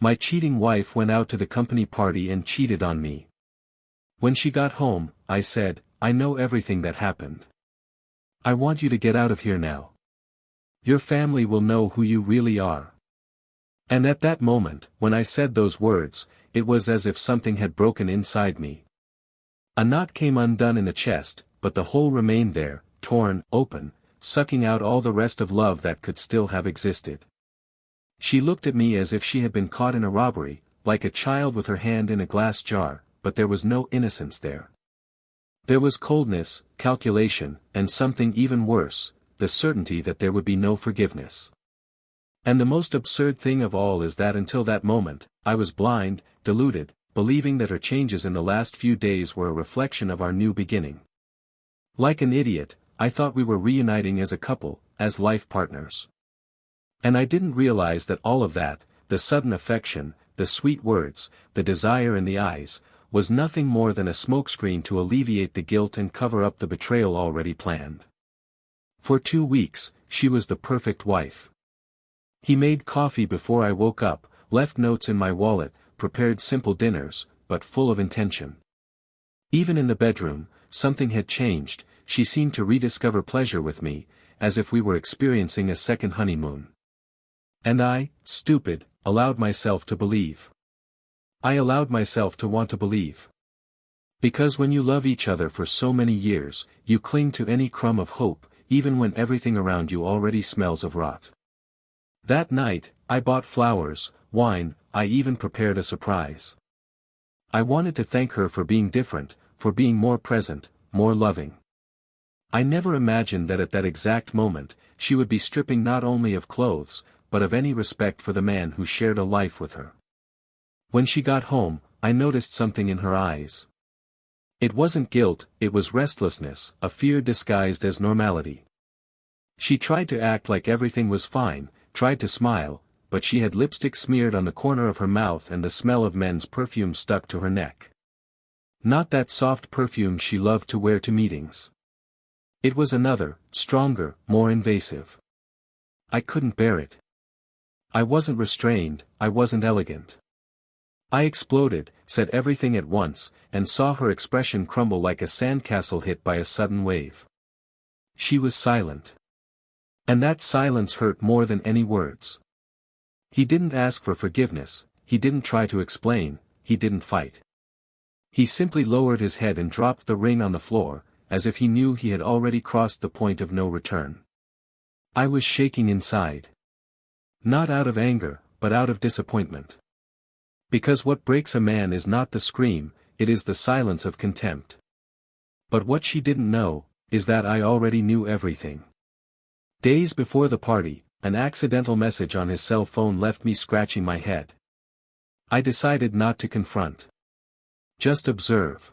My cheating wife went out to the company party and cheated on me. When she got home, I said, I know everything that happened. I want you to get out of here now. Your family will know who you really are. And at that moment, when I said those words, it was as if something had broken inside me. A knot came undone in the chest, but the hole remained there, torn, open, sucking out all the rest of love that could still have existed. She looked at me as if she had been caught in a robbery, like a child with her hand in a glass jar, but there was no innocence there. There was coldness, calculation, and something even worse, the certainty that there would be no forgiveness. And the most absurd thing of all is that until that moment, I was blind, deluded, believing that her changes in the last few days were a reflection of our new beginning. Like an idiot, I thought we were reuniting as a couple, as life partners. And I didn't realize that all of that, the sudden affection, the sweet words, the desire in the eyes, was nothing more than a smokescreen to alleviate the guilt and cover up the betrayal already planned. For 2 weeks, she was the perfect wife. He made coffee before I woke up, left notes in my wallet, prepared simple dinners, but full of intention. Even in the bedroom, something had changed. She seemed to rediscover pleasure with me, as if we were experiencing a second honeymoon. And I, stupid, allowed myself to believe. I allowed myself to want to believe. Because when you love each other for so many years, you cling to any crumb of hope, even when everything around you already smells of rot. That night, I bought flowers, wine, I even prepared a surprise. I wanted to thank her for being different, for being more present, more loving. I never imagined that at that exact moment, she would be stripping not only of clothes, but of any respect for the man who shared a life with her. When she got home, I noticed something in her eyes. It wasn't guilt, it was restlessness, a fear disguised as normality. She tried to act like everything was fine, tried to smile, but she had lipstick smeared on the corner of her mouth and the smell of men's perfume stuck to her neck. Not that soft perfume she loved to wear to meetings. It was another, stronger, more invasive. I couldn't bear it. I wasn't restrained, I wasn't elegant. I exploded, said everything at once, and saw her expression crumble like a sandcastle hit by a sudden wave. She was silent. And that silence hurt more than any words. He didn't ask for forgiveness, he didn't try to explain, he didn't fight. He simply lowered his head and dropped the ring on the floor, as if he knew he had already crossed the point of no return. I was shaking inside. Not out of anger, but out of disappointment. Because what breaks a man is not the scream, it is the silence of contempt. But what she didn't know, is that I already knew everything. Days before the party, an accidental message on his cell phone left me scratching my head. I decided not to confront. Just observe.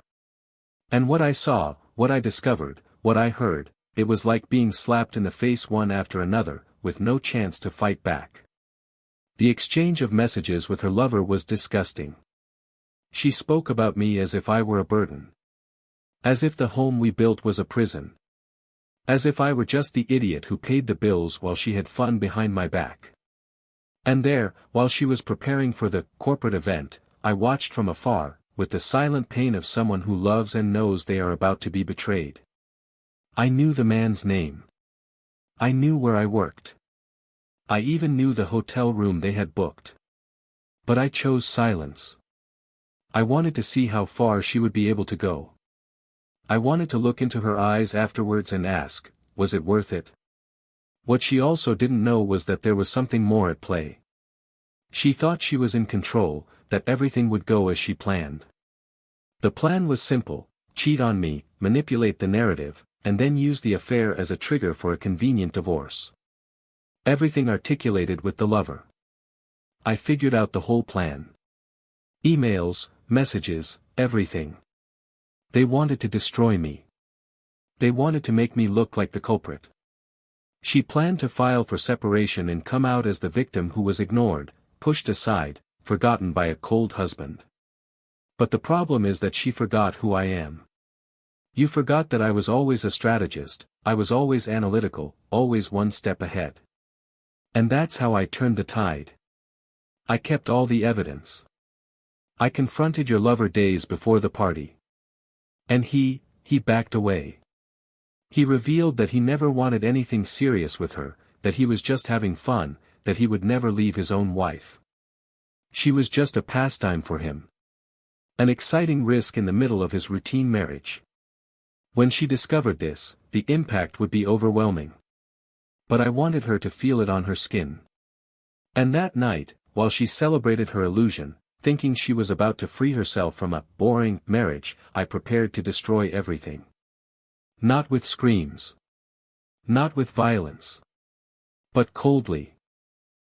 And what I saw, what I discovered, what I heard, it was like being slapped in the face one after another, with no chance to fight back. The exchange of messages with her lover was disgusting. She spoke about me as if I were a burden. As if the home we built was a prison. As if I were just the idiot who paid the bills while she had fun behind my back. And there, while she was preparing for the corporate event, I watched from afar, with the silent pain of someone who loves and knows they are about to be betrayed. I knew the man's name. I knew where I worked. I even knew the hotel room they had booked. But I chose silence. I wanted to see how far she would be able to go. I wanted to look into her eyes afterwards and ask, was it worth it? What she also didn't know was that there was something more at play. She thought she was in control, that everything would go as she planned. The plan was simple: cheat on me, manipulate the narrative, and then use the affair as a trigger for a convenient divorce. Everything articulated with the lover. I figured out the whole plan. Emails, messages, everything. They wanted to destroy me. They wanted to make me look like the culprit. She planned to file for separation and come out as the victim who was ignored, pushed aside, forgotten by a cold husband. But the problem is that she forgot who I am. You forgot that I was always a strategist, I was always analytical, always one step ahead. And that's how I turned the tide. I kept all the evidence. I confronted your lover days before the party. And he backed away. He revealed that he never wanted anything serious with her, that he was just having fun, that he would never leave his own wife. She was just a pastime for him. An exciting risk in the middle of his routine marriage. When she discovered this, the impact would be overwhelming. But I wanted her to feel it on her skin. And that night, while she celebrated her illusion, thinking she was about to free herself from a boring marriage, I prepared to destroy everything. Not with screams. Not with violence. But coldly.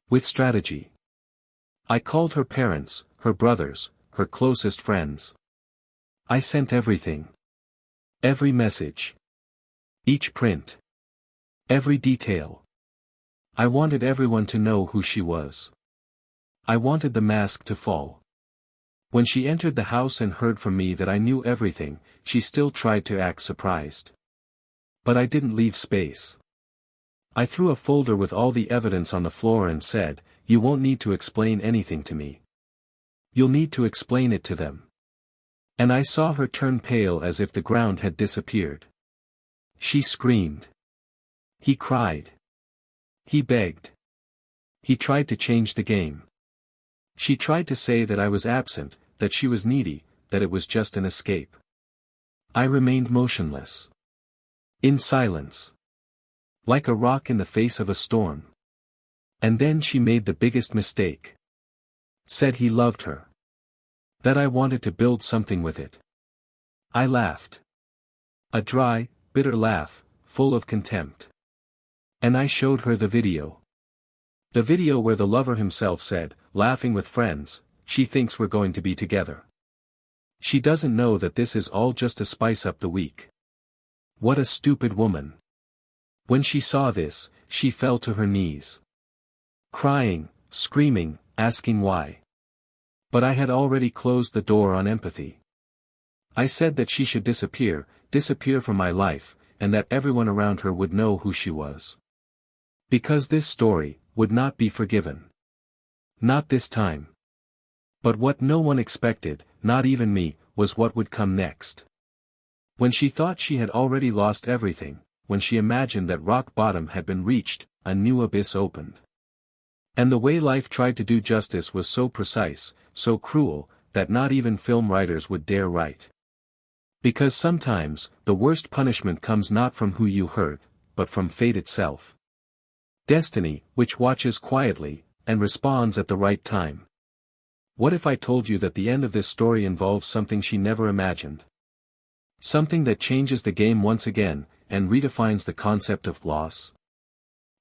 With strategy. I called her parents, her brothers, her closest friends. I sent everything. Every message. Each print. Every detail. I wanted everyone to know who she was. I wanted the mask to fall. When she entered the house and heard from me that I knew everything, she still tried to act surprised. But I didn't leave space. I threw a folder with all the evidence on the floor and said, "You won't need to explain anything to me. You'll need to explain it to them." And I saw her turn pale as if the ground had disappeared. She screamed. He cried. He begged. He tried to change the game. She tried to say that I was absent, that she was needy, that it was just an escape. I remained motionless. In silence. Like a rock in the face of a storm. And then she made the biggest mistake. Said he loved her. That I wanted to build something with it. I laughed. A dry, bitter laugh, full of contempt. And I showed her the video. The video where the lover himself said, laughing with friends, "She thinks we're going to be together. She doesn't know that this is all just to spice up the week." What a stupid woman. When she saw this, she fell to her knees. Crying, screaming, asking why. But I had already closed the door on empathy. I said that she should disappear from my life, and that everyone around her would know who she was. Because this story would not be forgiven. Not this time. But what no one expected, not even me, was what would come next. When she thought she had already lost everything, when she imagined that rock bottom had been reached, a new abyss opened. And the way life tried to do justice was so precise, so cruel, that not even film writers would dare write. Because sometimes, the worst punishment comes not from who you hurt, but from fate itself. Destiny, which watches quietly, and responds at the right time. What if I told you that the end of this story involves something she never imagined? Something that changes the game once again, and redefines the concept of loss?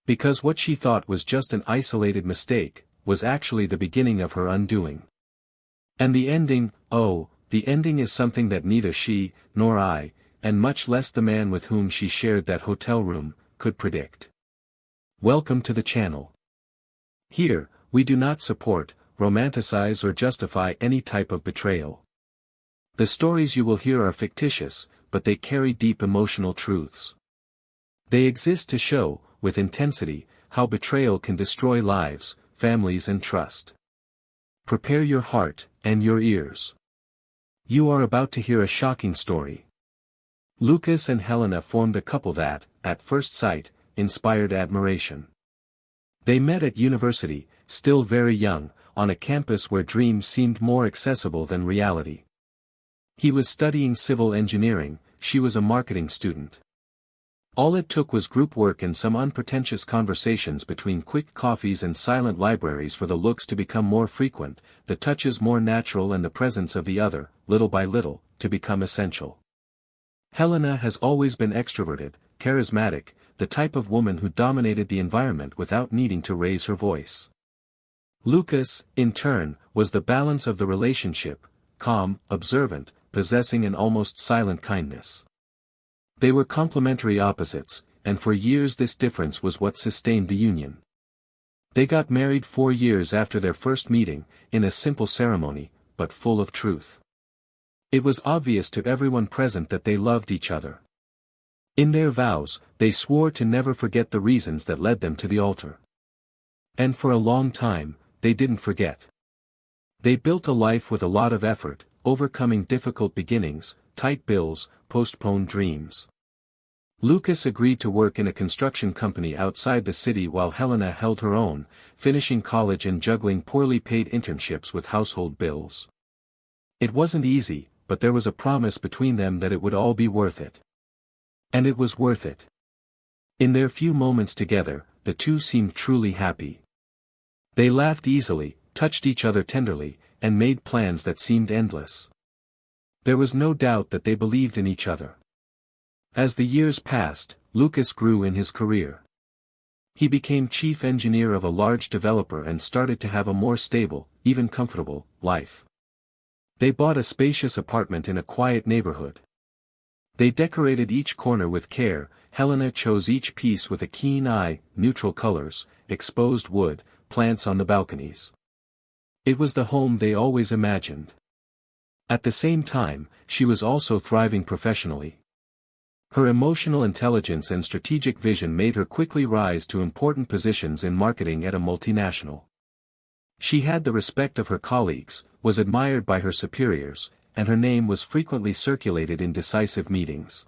Because what she thought was just an isolated mistake, was actually the beginning of her undoing. And the ending, the ending is something that neither she, nor I, and much less the man with whom she shared that hotel room, could predict. Welcome to the channel. Here, we do not support, romanticize or justify any type of betrayal. The stories you will hear are fictitious, but they carry deep emotional truths. They exist to show, with intensity, how betrayal can destroy lives, families and trust. Prepare your heart, and your ears. You are about to hear a shocking story. Lucas and Helena formed a couple that, at first sight, inspired admiration. They met at university, still very young, on a campus where dreams seemed more accessible than reality. He was studying civil engineering, she was a marketing student. All it took was group work and some unpretentious conversations between quick coffees and silent libraries for the looks to become more frequent, the touches more natural and the presence of the other, little by little, to become essential. Helena has always been extroverted, charismatic, the type of woman who dominated the environment without needing to raise her voice. Lucas, in turn, was the balance of the relationship, calm, observant, possessing an almost silent kindness. They were complementary opposites, and for years this difference was what sustained the union. They got married 4 years after their first meeting, in a simple ceremony, but full of truth. It was obvious to everyone present that they loved each other. In their vows, they swore to never forget the reasons that led them to the altar. And for a long time, they didn't forget. They built a life with a lot of effort, overcoming difficult beginnings, tight bills, postponed dreams. Lucas agreed to work in a construction company outside the city while Helena held her own, finishing college and juggling poorly paid internships with household bills. It wasn't easy, but there was a promise between them that it would all be worth it. And it was worth it. In their few moments together, the two seemed truly happy. They laughed easily, touched each other tenderly, and made plans that seemed endless. There was no doubt that they believed in each other. As the years passed, Lucas grew in his career. He became chief engineer of a large developer and started to have a more stable, even comfortable, life. They bought a spacious apartment in a quiet neighborhood. They decorated each corner with care. Helena chose each piece with a keen eye, neutral colors, exposed wood, plants on the balconies. It was the home they always imagined. At the same time, she was also thriving professionally. Her emotional intelligence and strategic vision made her quickly rise to important positions in marketing at a multinational. She had the respect of her colleagues, was admired by her superiors, and her name was frequently circulated in decisive meetings.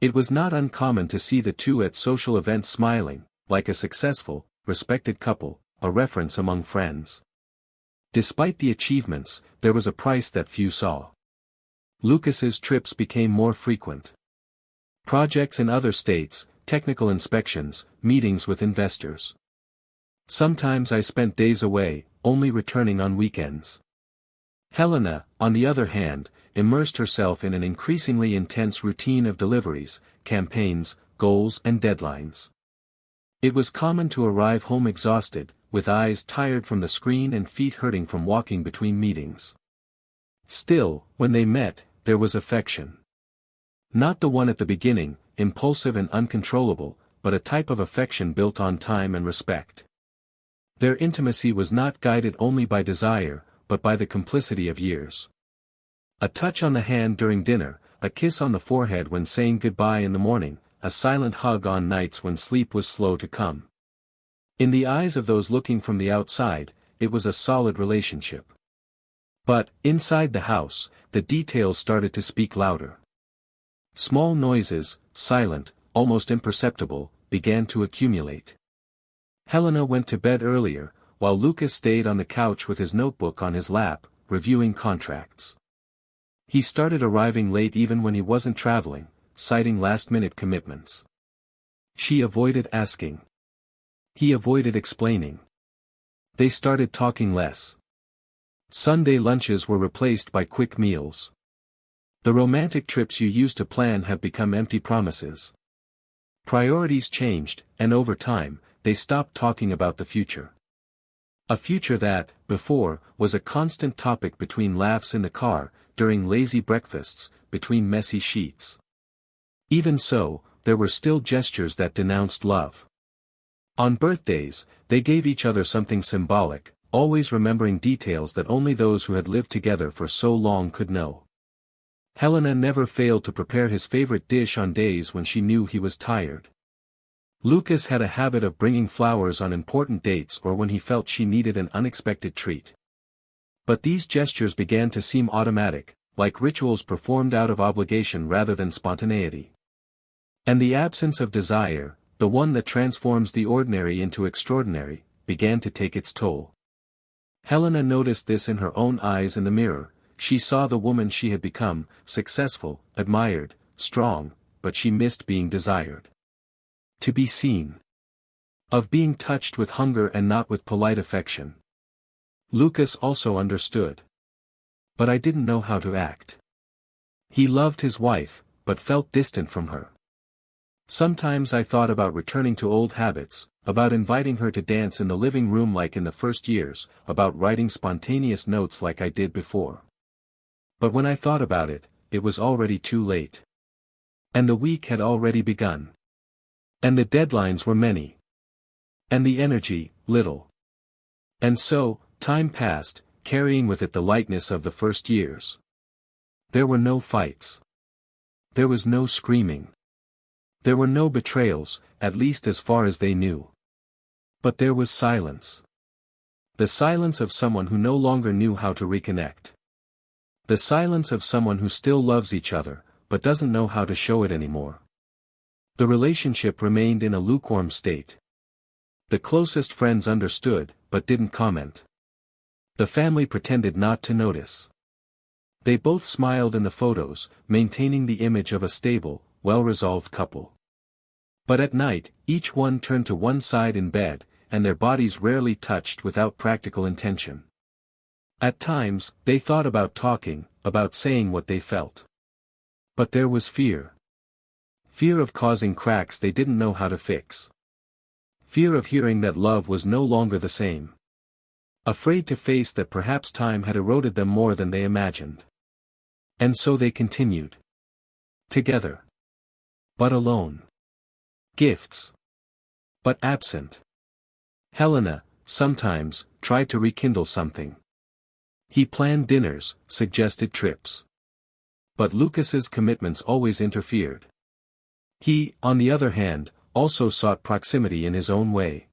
It was not uncommon to see the two at social events smiling, like a successful, respected couple, a reference among friends. Despite the achievements, there was a price that few saw. Lucas's trips became more frequent. Projects in other states, technical inspections, meetings with investors. Sometimes I spent days away, only returning on weekends. Helena, on the other hand, immersed herself in an increasingly intense routine of deliveries, campaigns, goals and deadlines. It was common to arrive home exhausted, with eyes tired from the screen and feet hurting from walking between meetings. Still, when they met, there was affection. Not the one at the beginning, impulsive and uncontrollable, but a type of affection built on time and respect. Their intimacy was not guided only by desire, but by the complicity of years. A touch on the hand during dinner, a kiss on the forehead when saying goodbye in the morning, a silent hug on nights when sleep was slow to come. In the eyes of those looking from the outside, it was a solid relationship. But, inside the house, the details started to speak louder. Small noises, silent, almost imperceptible, began to accumulate. Helena went to bed earlier, while Lucas stayed on the couch with his notebook on his lap, reviewing contracts. He started arriving late even when he wasn't traveling, citing last-minute commitments. She avoided asking. He avoided explaining. They started talking less. Sunday lunches were replaced by quick meals. The romantic trips you used to plan have become empty promises. Priorities changed, and over time, they stopped talking about the future. A future that, before, was a constant topic between laughs in the car, during lazy breakfasts, between messy sheets. Even so, there were still gestures that denounced love. On birthdays, they gave each other something symbolic, always remembering details that only those who had lived together for so long could know. Helena never failed to prepare his favorite dish on days when she knew he was tired. Lucas had a habit of bringing flowers on important dates or when he felt she needed an unexpected treat. But these gestures began to seem automatic, like rituals performed out of obligation rather than spontaneity. And the absence of desire, the one that transforms the ordinary into extraordinary, began to take its toll. Helena noticed this in her own eyes in the mirror. She saw the woman she had become, successful, admired, strong, but she missed being desired. To be seen. Of being touched with hunger and not with polite affection. Lucas also understood. But I didn't know how to act. He loved his wife, but felt distant from her. Sometimes I thought about returning to old habits, about inviting her to dance in the living room like in the first years, about writing spontaneous notes like I did before. But when I thought about it, it was already too late. And the week had already begun. And the deadlines were many. And the energy, little. And so, time passed, carrying with it the lightness of the first years. There were no fights. There was no screaming. There were no betrayals, at least as far as they knew. But there was silence. The silence of someone who no longer knew how to reconnect. The silence of someone who still loves each other, but doesn't know how to show it anymore. The relationship remained in a lukewarm state. The closest friends understood, but didn't comment. The family pretended not to notice. They both smiled in the photos, maintaining the image of a stable, well-resolved couple. But at night, each one turned to one side in bed, and their bodies rarely touched without practical intention. At times, they thought about talking, about saying what they felt. But there was fear. Fear of causing cracks they didn't know how to fix. Fear of hearing that love was no longer the same. Afraid to face that perhaps time had eroded them more than they imagined. And so they continued. Together. But alone. Gifts. But absent. Helena, sometimes, tried to rekindle something. He planned dinners, suggested trips. But Lucas's commitments always interfered. He, on the other hand, also sought proximity in his own way.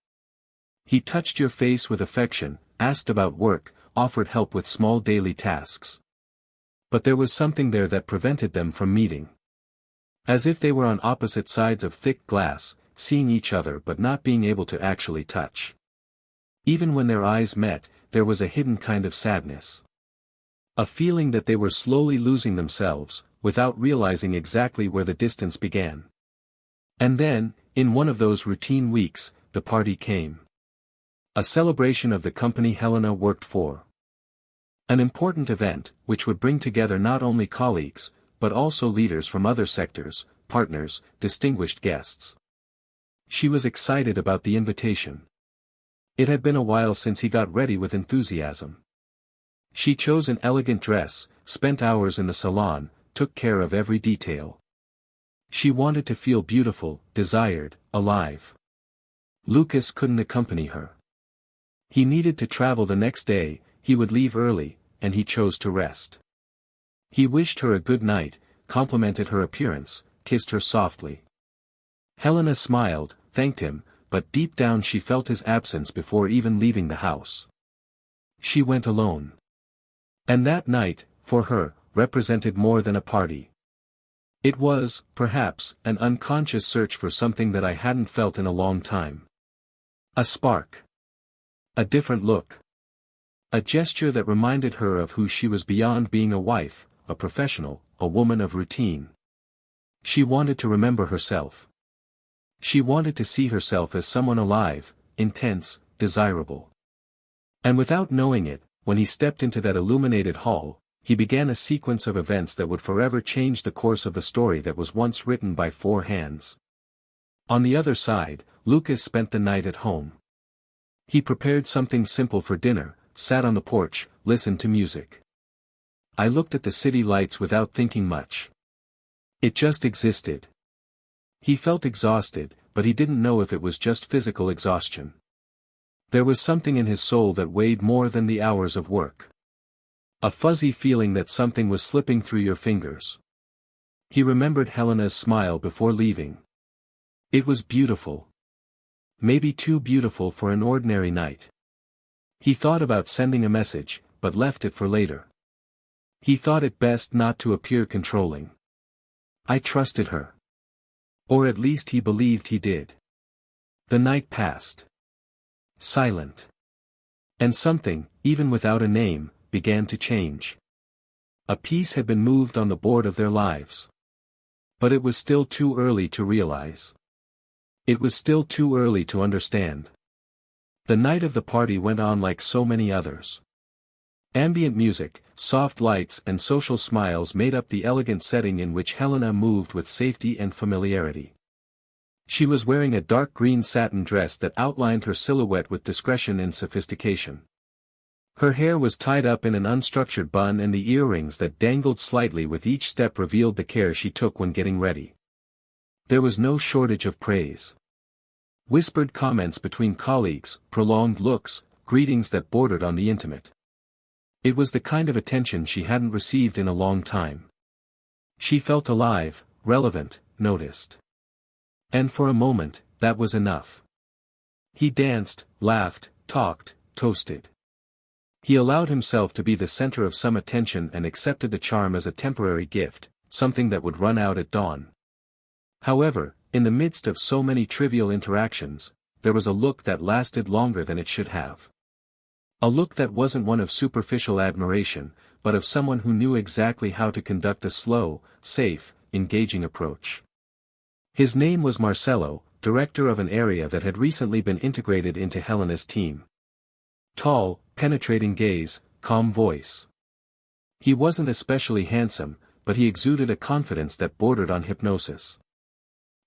He touched your face with affection, asked about work, offered help with small daily tasks. But there was something there that prevented them from meeting. As if they were on opposite sides of thick glass, seeing each other but not being able to actually touch. Even when their eyes met, there was a hidden kind of sadness. A feeling that they were slowly losing themselves, without realizing exactly where the distance began. And then, in one of those routine weeks, the party came. A celebration of the company Helena worked for. An important event, which would bring together not only colleagues, but also leaders from other sectors, partners, distinguished guests. She was excited about the invitation. It had been a while since he got ready with enthusiasm. She chose an elegant dress, spent hours in the salon, took care of every detail. She wanted to feel beautiful, desired, alive. Lucas couldn't accompany her. He needed to travel the next day, he would leave early, and he chose to rest. He wished her a good night, complimented her appearance, kissed her softly. Helena smiled, thanked him, but deep down she felt his absence before even leaving the house. She went alone. And that night, for her, represented more than a party. It was, perhaps, an unconscious search for something that I hadn't felt in a long time. A spark. A different look. A gesture that reminded her of who she was beyond being a wife, a professional, a woman of routine. She wanted to remember herself. She wanted to see herself as someone alive, intense, desirable. And without knowing it, when he stepped into that illuminated hall, he began a sequence of events that would forever change the course of the story that was once written by four hands. On the other side, Lucas spent the night at home. He prepared something simple for dinner, sat on the porch, listened to music. I looked at the city lights without thinking much. It just existed. He felt exhausted, but he didn't know if it was just physical exhaustion. There was something in his soul that weighed more than the hours of work. A fuzzy feeling that something was slipping through your fingers. He remembered Helena's smile before leaving. It was beautiful. Maybe too beautiful for an ordinary night. He thought about sending a message, but left it for later. He thought it best not to appear controlling. I trusted her. Or at least he believed he did. The night passed. Silent. And something, even without a name, began to change. A piece had been moved on the board of their lives. But it was still too early to realize. It was still too early to understand. The night of the party went on like so many others. Ambient music, soft lights and social smiles made up the elegant setting in which Helena moved with safety and familiarity. She was wearing a dark green satin dress that outlined her silhouette with discretion and sophistication. Her hair was tied up in an unstructured bun, and the earrings that dangled slightly with each step revealed the care she took when getting ready. There was no shortage of praise. Whispered comments between colleagues, prolonged looks, greetings that bordered on the intimate. It was the kind of attention she hadn't received in a long time. She felt alive, relevant, noticed. And for a moment, that was enough. He danced, laughed, talked, toasted. He allowed himself to be the center of some attention and accepted the charm as a temporary gift, something that would run out at dawn. However, in the midst of so many trivial interactions, there was a look that lasted longer than it should have. A look that wasn't one of superficial admiration, but of someone who knew exactly how to conduct a slow, safe, engaging approach. His name was Marcelo, director of an area that had recently been integrated into Helena's team. Tall, penetrating gaze, calm voice. He wasn't especially handsome, but he exuded a confidence that bordered on hypnosis.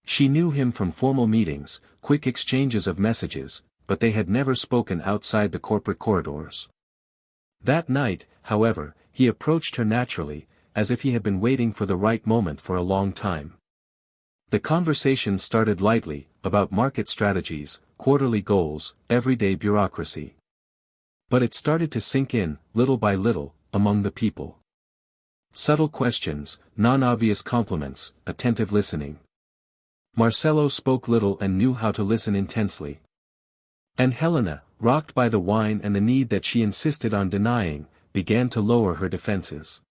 She knew him from formal meetings, quick exchanges of messages, but they had never spoken outside the corporate corridors. That night, however, he approached her naturally, as if he had been waiting for the right moment for a long time. The conversation started lightly, about market strategies, quarterly goals, everyday bureaucracy. But it started to sink in, little by little, among the people. Subtle questions, non-obvious compliments, attentive listening. Marcelo spoke little and knew how to listen intensely. And Helena, rocked by the wine and the need that she insisted on denying, began to lower her defenses.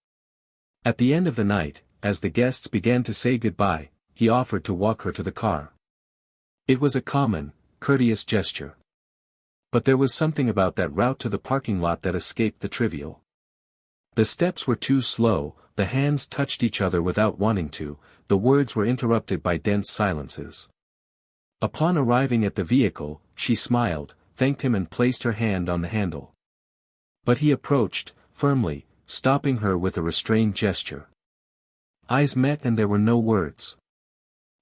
At the end of the night, as the guests began to say goodbye, he offered to walk her to the car. It was a common, courteous gesture. But there was something about that route to the parking lot that escaped the trivial. The steps were too slow, the hands touched each other without wanting to, the words were interrupted by dense silences. Upon arriving at the vehicle, she smiled, thanked him and placed her hand on the handle. But he approached, firmly, stopping her with a restrained gesture. Eyes met and there were no words.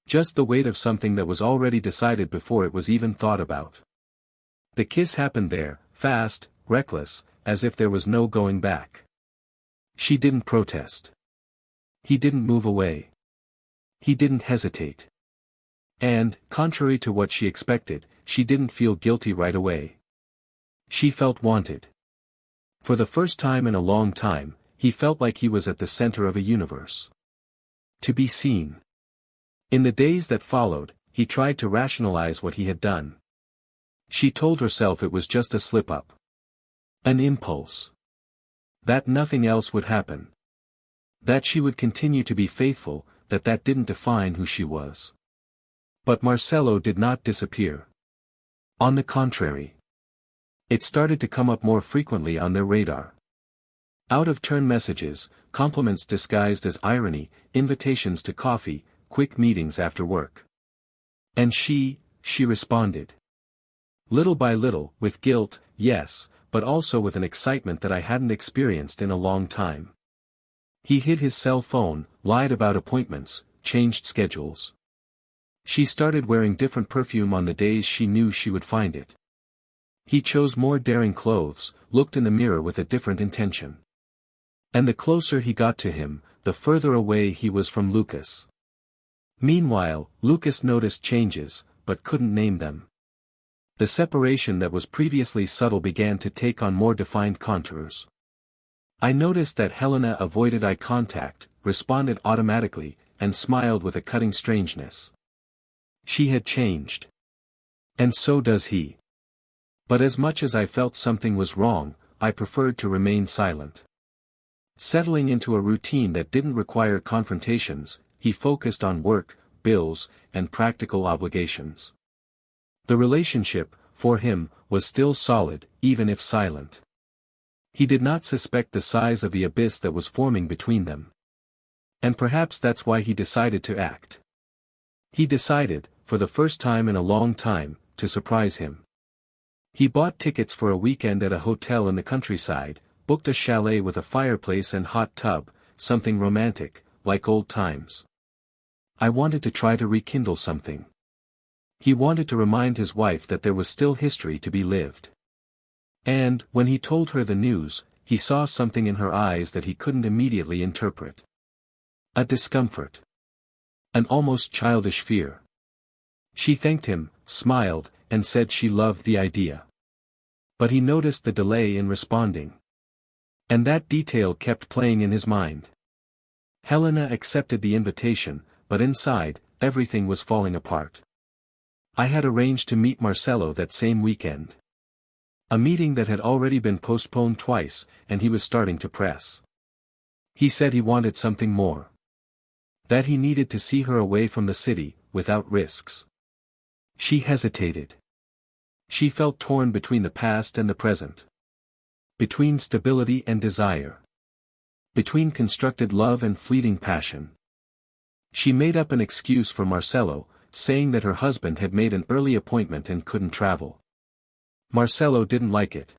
Just the weight of something that was already decided before it was even thought about. The kiss happened there, fast, reckless, as if there was no going back. She didn't protest. He didn't move away. He didn't hesitate. And, contrary to what she expected, she didn't feel guilty right away. She felt wanted. For the first time in a long time, he felt like he was at the center of a universe. To be seen. In the days that followed, he tried to rationalize what he had done. She told herself it was just a slip-up. An impulse. That nothing else would happen. That she would continue to be faithful, that didn't define who she was. But Marcelo did not disappear. On the contrary. It started to come up more frequently on their radar. Out-of-turn messages, compliments disguised as irony, invitations to coffee, quick meetings after work. And she responded. Little by little, with guilt, yes, but also with an excitement that I hadn't experienced in a long time. He hid his cell phone, lied about appointments, changed schedules. She started wearing different perfume on the days she knew she would find it. He chose more daring clothes, looked in the mirror with a different intention. And the closer he got to him, the further away he was from Lucas. Meanwhile, Lucas noticed changes, but couldn't name them. The separation that was previously subtle began to take on more defined contours. I noticed that Helena avoided eye contact, responded automatically, and smiled with a cutting strangeness. She had changed. And so does he. But as much as I felt something was wrong, I preferred to remain silent. Settling into a routine that didn't require confrontations, he focused on work, bills, and practical obligations. The relationship, for him, was still solid, even if silent. He did not suspect the size of the abyss that was forming between them. And perhaps that's why he decided to act. He decided, for the first time in a long time, to surprise him. He bought tickets for a weekend at a hotel in the countryside, booked a chalet with a fireplace and hot tub, something romantic, like old times. I wanted to try to rekindle something. He wanted to remind his wife that there was still history to be lived. And, when he told her the news, he saw something in her eyes that he couldn't immediately interpret. A discomfort. An almost childish fear. She thanked him, smiled, and said she loved the idea. But he noticed the delay in responding. And that detail kept playing in his mind. Helena accepted the invitation, but inside, everything was falling apart. I had arranged to meet Marcelo that same weekend. A meeting that had already been postponed twice, and he was starting to press. He said he wanted something more. That he needed to see her away from the city, without risks. She hesitated. She felt torn between the past and the present. Between stability and desire. Between constructed love and fleeting passion. She made up an excuse for Marcelo, saying that her husband had made an early appointment and couldn't travel. Marcelo didn't like it.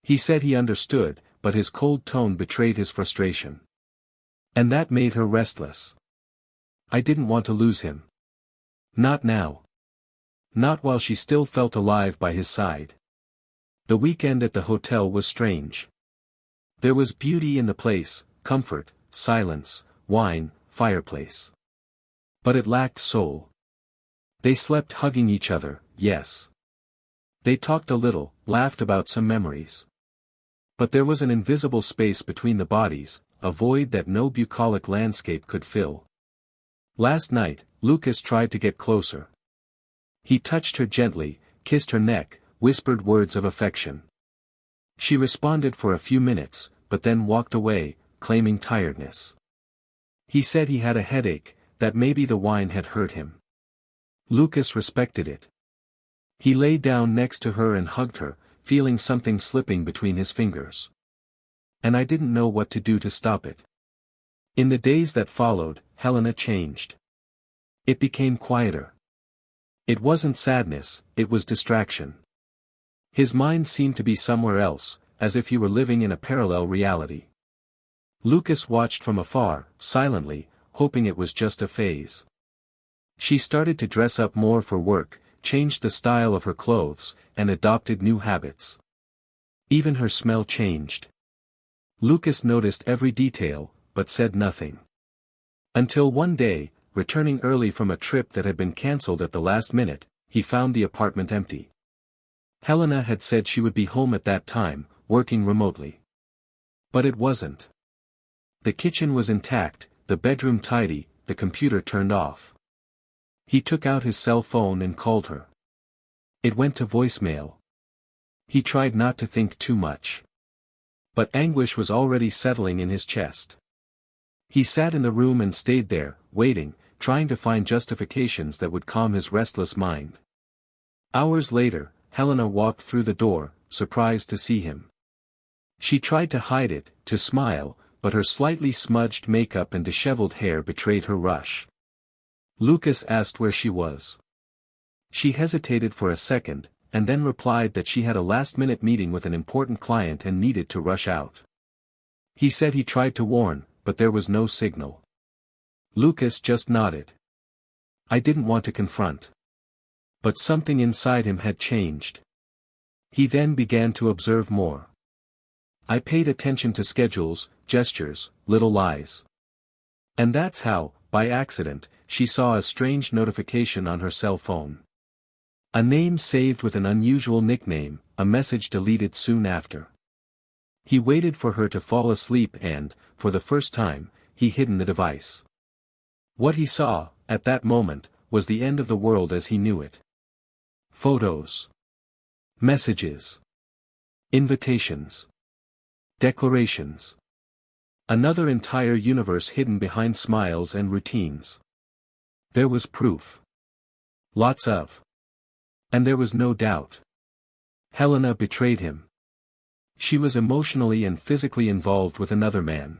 He said he understood, but his cold tone betrayed his frustration. And that made her restless. I didn't want to lose him. Not now. Not while she still felt alive by his side. The weekend at the hotel was strange. There was beauty in the place, comfort, silence, wine, fireplace. But it lacked soul. They slept hugging each other, yes. They talked a little, laughed about some memories. But there was an invisible space between the bodies, a void that no bucolic landscape could fill. Last night, Lucas tried to get closer. He touched her gently, kissed her neck, whispered words of affection. She responded for a few minutes, but then walked away, claiming tiredness. He said he had a headache, that maybe the wine had hurt him. Lucas respected it. He lay down next to her and hugged her, feeling something slipping between his fingers. And I didn't know what to do to stop it. In the days that followed, Helena changed. It became quieter. It wasn't sadness, it was distraction. His mind seemed to be somewhere else, as if he were living in a parallel reality. Lucas watched from afar, silently, hoping it was just a phase. She started to dress up more for work, changed the style of her clothes, and adopted new habits. Even her smell changed. Lucas noticed every detail, but said nothing. Until one day, returning early from a trip that had been cancelled at the last minute, he found the apartment empty. Helena had said she would be home at that time, working remotely. But it wasn't. The kitchen was intact, the bedroom tidy, the computer turned off. He took out his cell phone and called her. It went to voicemail. He tried not to think too much. But anguish was already settling in his chest. He sat in the room and stayed there, waiting, trying to find justifications that would calm his restless mind. Hours later, Helena walked through the door, surprised to see him. She tried to hide it, to smile, but her slightly smudged makeup and disheveled hair betrayed her rush. Lucas asked where she was. She hesitated for a second, and then replied that she had a last-minute meeting with an important client and needed to rush out. He said he tried to warn, but there was no signal. Lucas just nodded. I didn't want to confront. But something inside him had changed. He then began to observe more. I paid attention to schedules, gestures, little lies. And that's how, by accident, she saw a strange notification on her cell phone. A name saved with an unusual nickname, a message deleted soon after. He waited for her to fall asleep and, for the first time, he hid the device. What he saw, at that moment, was the end of the world as he knew it. Photos. Messages. Invitations. Declarations. Another entire universe hidden behind smiles and routines. There was proof. Lots of. And there was no doubt. Helena betrayed him. She was emotionally and physically involved with another man.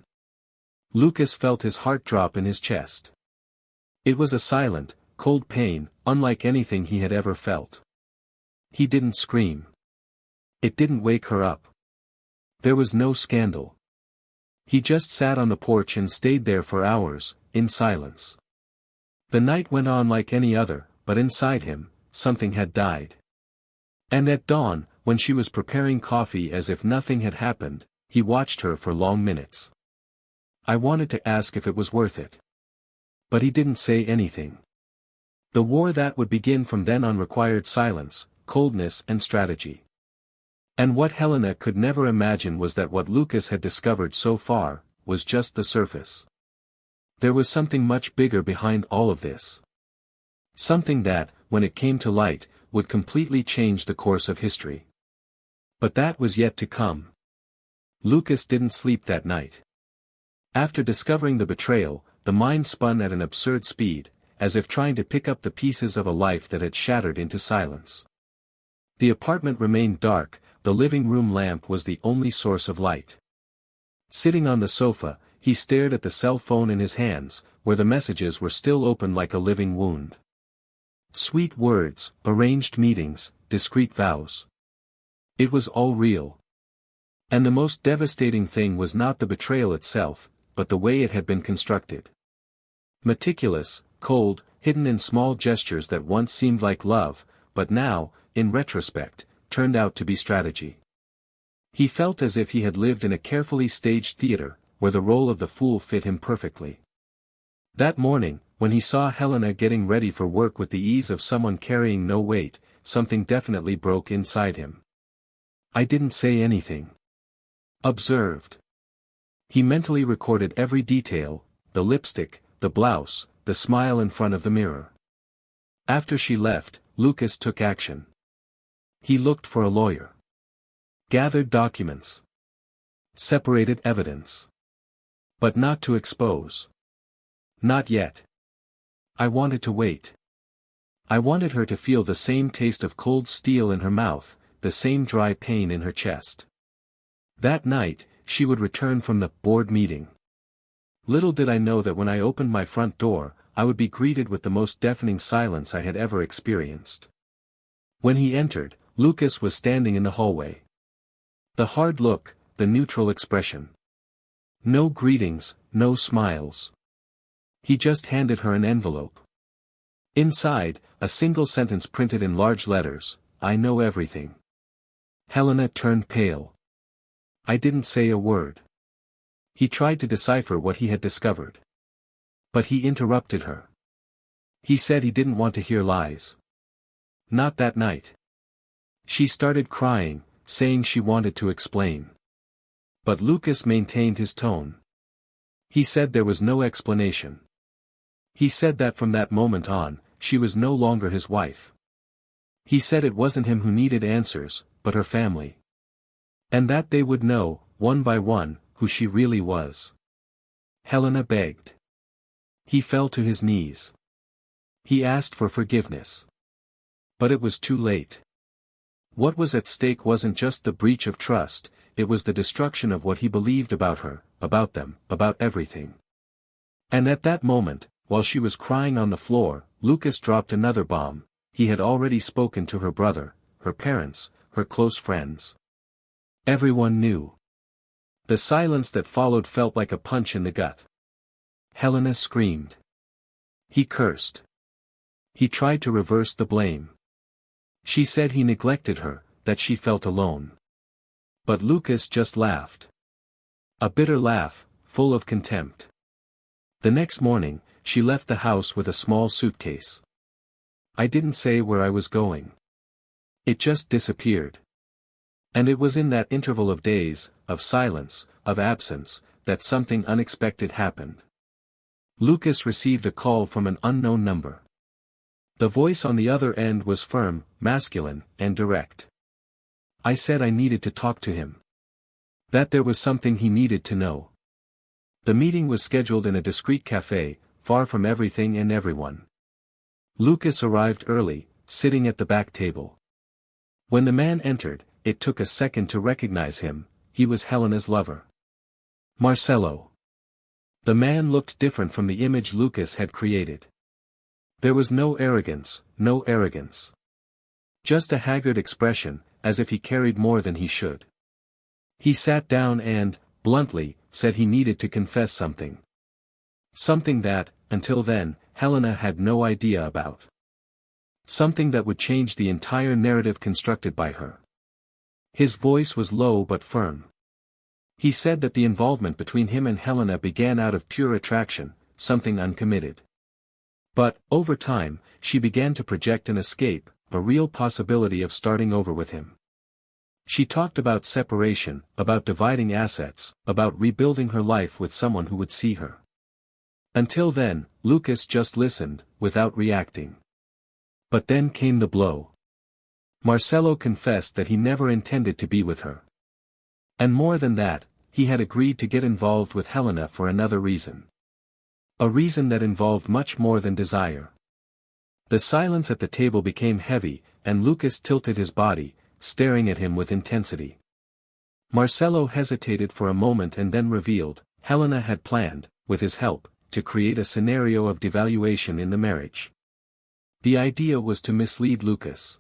Lucas felt his heart drop in his chest. It was a silent, cold pain, unlike anything he had ever felt. He didn't scream. It didn't wake her up. There was no scandal. He just sat on the porch and stayed there for hours, in silence. The night went on like any other, but inside him, something had died. And at dawn, when she was preparing coffee as if nothing had happened, he watched her for long minutes. I wanted to ask if it was worth it. But he didn't say anything. The war that would begin from then on required silence, coldness and strategy. And what Helena could never imagine was that what Lucas had discovered so far, was just the surface. There was something much bigger behind all of this. Something that, when it came to light, would completely change the course of history. But that was yet to come. Lucas didn't sleep that night. After discovering the betrayal, the mind spun at an absurd speed, as if trying to pick up the pieces of a life that had shattered into silence. The apartment remained dark, the living room lamp was the only source of light. Sitting on the sofa, he stared at the cell phone in his hands, where the messages were still open like a living wound. Sweet words, arranged meetings, discreet vows. It was all real. And the most devastating thing was not the betrayal itself, but the way it had been constructed. Meticulous, cold, hidden in small gestures that once seemed like love, but now, in retrospect, turned out to be strategy. He felt as if he had lived in a carefully staged theater, where the role of the fool fit him perfectly. That morning, when he saw Helena getting ready for work with the ease of someone carrying no weight, something definitely broke inside him. I didn't say anything. Observed. He mentally recorded every detail, the lipstick, the blouse, the smile in front of the mirror. After she left, Lucas took action. He looked for a lawyer. Gathered documents. Separated evidence. But not to expose. Not yet. I wanted to wait. I wanted her to feel the same taste of cold steel in her mouth, the same dry pain in her chest. That night, she would return from the board meeting. Little did I know that when I opened my front door, I would be greeted with the most deafening silence I had ever experienced. When he entered, Lucas was standing in the hallway. The hard look, the neutral expression. No greetings, no smiles. He just handed her an envelope. Inside, a single sentence printed in large letters, "I know everything." Helena turned pale. I didn't say a word. He tried to decipher what he had discovered. But he interrupted her. He said he didn't want to hear lies. Not that night. She started crying, saying she wanted to explain. But Lucas maintained his tone. He said there was no explanation. He said that from that moment on, she was no longer his wife. He said it wasn't him who needed answers, but her family. And that they would know, one by one, who she really was. Helena begged. He fell to his knees. He asked for forgiveness. But it was too late. What was at stake wasn't just the breach of trust, it was the destruction of what he believed about her, about them, about everything. And at that moment, while she was crying on the floor, Lucas dropped another bomb. He had already spoken to her brother, her parents, her close friends. Everyone knew. The silence that followed felt like a punch in the gut. Helena screamed. He cursed. He tried to reverse the blame. She said he neglected her, that she felt alone. But Lucas just laughed. A bitter laugh, full of contempt. The next morning, she left the house with a small suitcase. I didn't say where I was going. It just disappeared. And it was in that interval of days, of silence, of absence, that something unexpected happened. Lucas received a call from an unknown number. The voice on the other end was firm, masculine, and direct. I said I needed to talk to him. That there was something he needed to know. The meeting was scheduled in a discreet cafe, far from everything and everyone. Lucas arrived early, sitting at the back table. When the man entered, it took a second to recognize him. He was Helena's lover. Marcelo. The man looked different from the image Lucas had created. There was no arrogance, no arrogance. Just a haggard expression, as if he carried more than he should. He sat down and, bluntly, said he needed to confess something. Something that, until then, Helena had no idea about. Something that would change the entire narrative constructed by her. His voice was low but firm. He said that the involvement between him and Helena began out of pure attraction, something uncommitted. But, over time, she began to project an escape, a real possibility of starting over with him. She talked about separation, about dividing assets, about rebuilding her life with someone who would see her. Until then, Lucas just listened, without reacting. But then came the blow. Marcelo confessed that he never intended to be with her. And more than that, he had agreed to get involved with Helena for another reason. A reason that involved much more than desire. The silence at the table became heavy, and Lucas tilted his body, staring at him with intensity. Marcelo hesitated for a moment and then revealed, Helena had planned, with his help, to create a scenario of devaluation in the marriage. The idea was to mislead Lucas.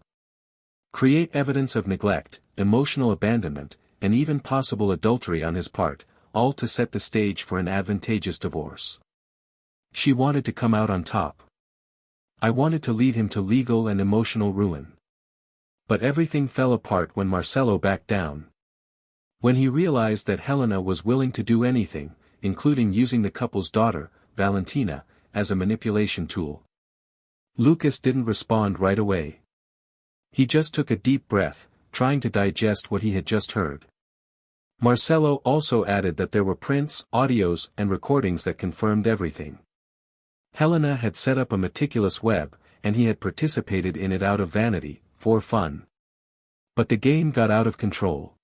Create evidence of neglect, emotional abandonment, and even possible adultery on his part, all to set the stage for an advantageous divorce. She wanted to come out on top. I wanted to lead him to legal and emotional ruin. But everything fell apart when Marcelo backed down. When he realized that Helena was willing to do anything, including using the couple's daughter, Valentina, as a manipulation tool. Lucas didn't respond right away. He just took a deep breath, trying to digest what he had just heard. Marcelo also added that there were prints, audios, and recordings that confirmed everything. Helena had set up a meticulous web, and he had participated in it out of vanity, for fun. But the game got out of control.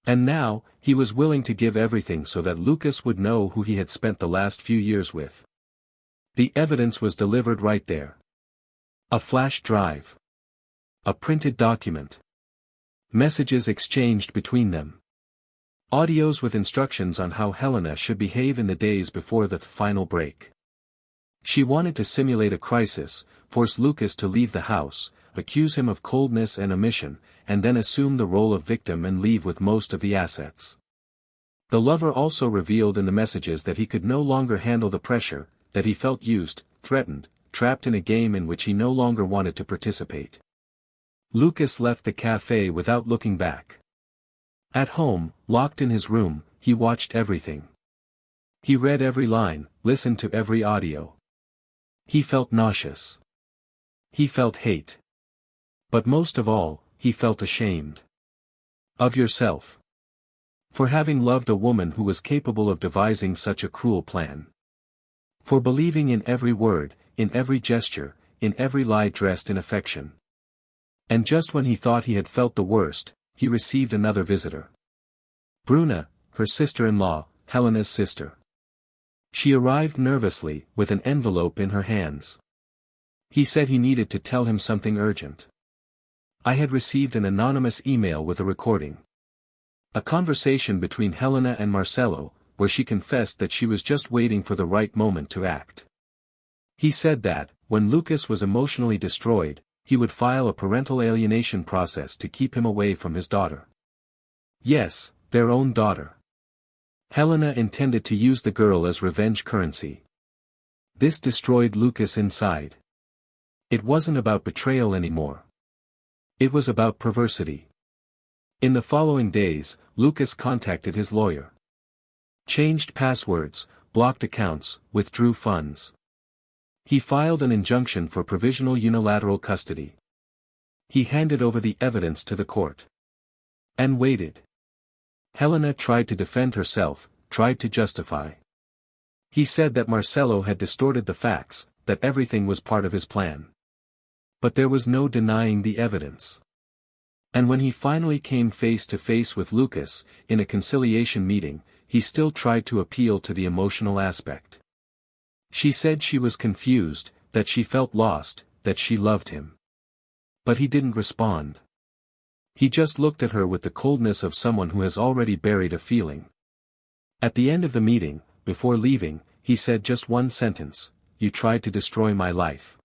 And now, he was willing to give everything so that Lucas would know who he had spent the last few years with. The evidence was delivered right there. A flash drive. A printed document. Messages exchanged between them. Audios with instructions on how Helena should behave in the days before the final break. She wanted to simulate a crisis, force Lucas to leave the house, accuse him of coldness and omission, and then assume the role of victim and leave with most of the assets. The lover also revealed in the messages that he could no longer handle the pressure, that he felt used, threatened, trapped in a game in which he no longer wanted to participate. Lucas left the cafe without looking back. At home, locked in his room, he watched everything. He read every line, listened to every audio. He felt nauseous. He felt hate. But most of all, he felt ashamed. Of yourself. For having loved a woman who was capable of devising such a cruel plan. For believing in every word, in every gesture, in every lie dressed in affection. And just when he thought he had felt the worst, he received another visitor. Bruna, her sister-in-law, Helena's sister. She arrived nervously, with an envelope in her hands. He said he needed to tell him something urgent. I had received an anonymous email with a recording. A conversation between Helena and Marcelo, where she confessed that she was just waiting for the right moment to act. He said that, when Lucas was emotionally destroyed, he would file a parental alienation process to keep him away from his daughter. Yes, their own daughter. Helena intended to use the girl as revenge currency. This destroyed Lucas inside. It wasn't about betrayal anymore. It was about perversity. In the following days, Lucas contacted his lawyer. Changed passwords, blocked accounts, withdrew funds. He filed an injunction for provisional unilateral custody. He handed over the evidence to the court. And waited. Helena tried to defend herself, tried to justify. He said that Marcelo had distorted the facts, that everything was part of his plan. But there was no denying the evidence. And when he finally came face to face with Lucas, in a conciliation meeting, he still tried to appeal to the emotional aspect. She said she was confused, that she felt lost, that she loved him. But he didn't respond. He just looked at her with the coldness of someone who has already buried a feeling. At the end of the meeting, before leaving, he said just one sentence, "You tried to destroy my life.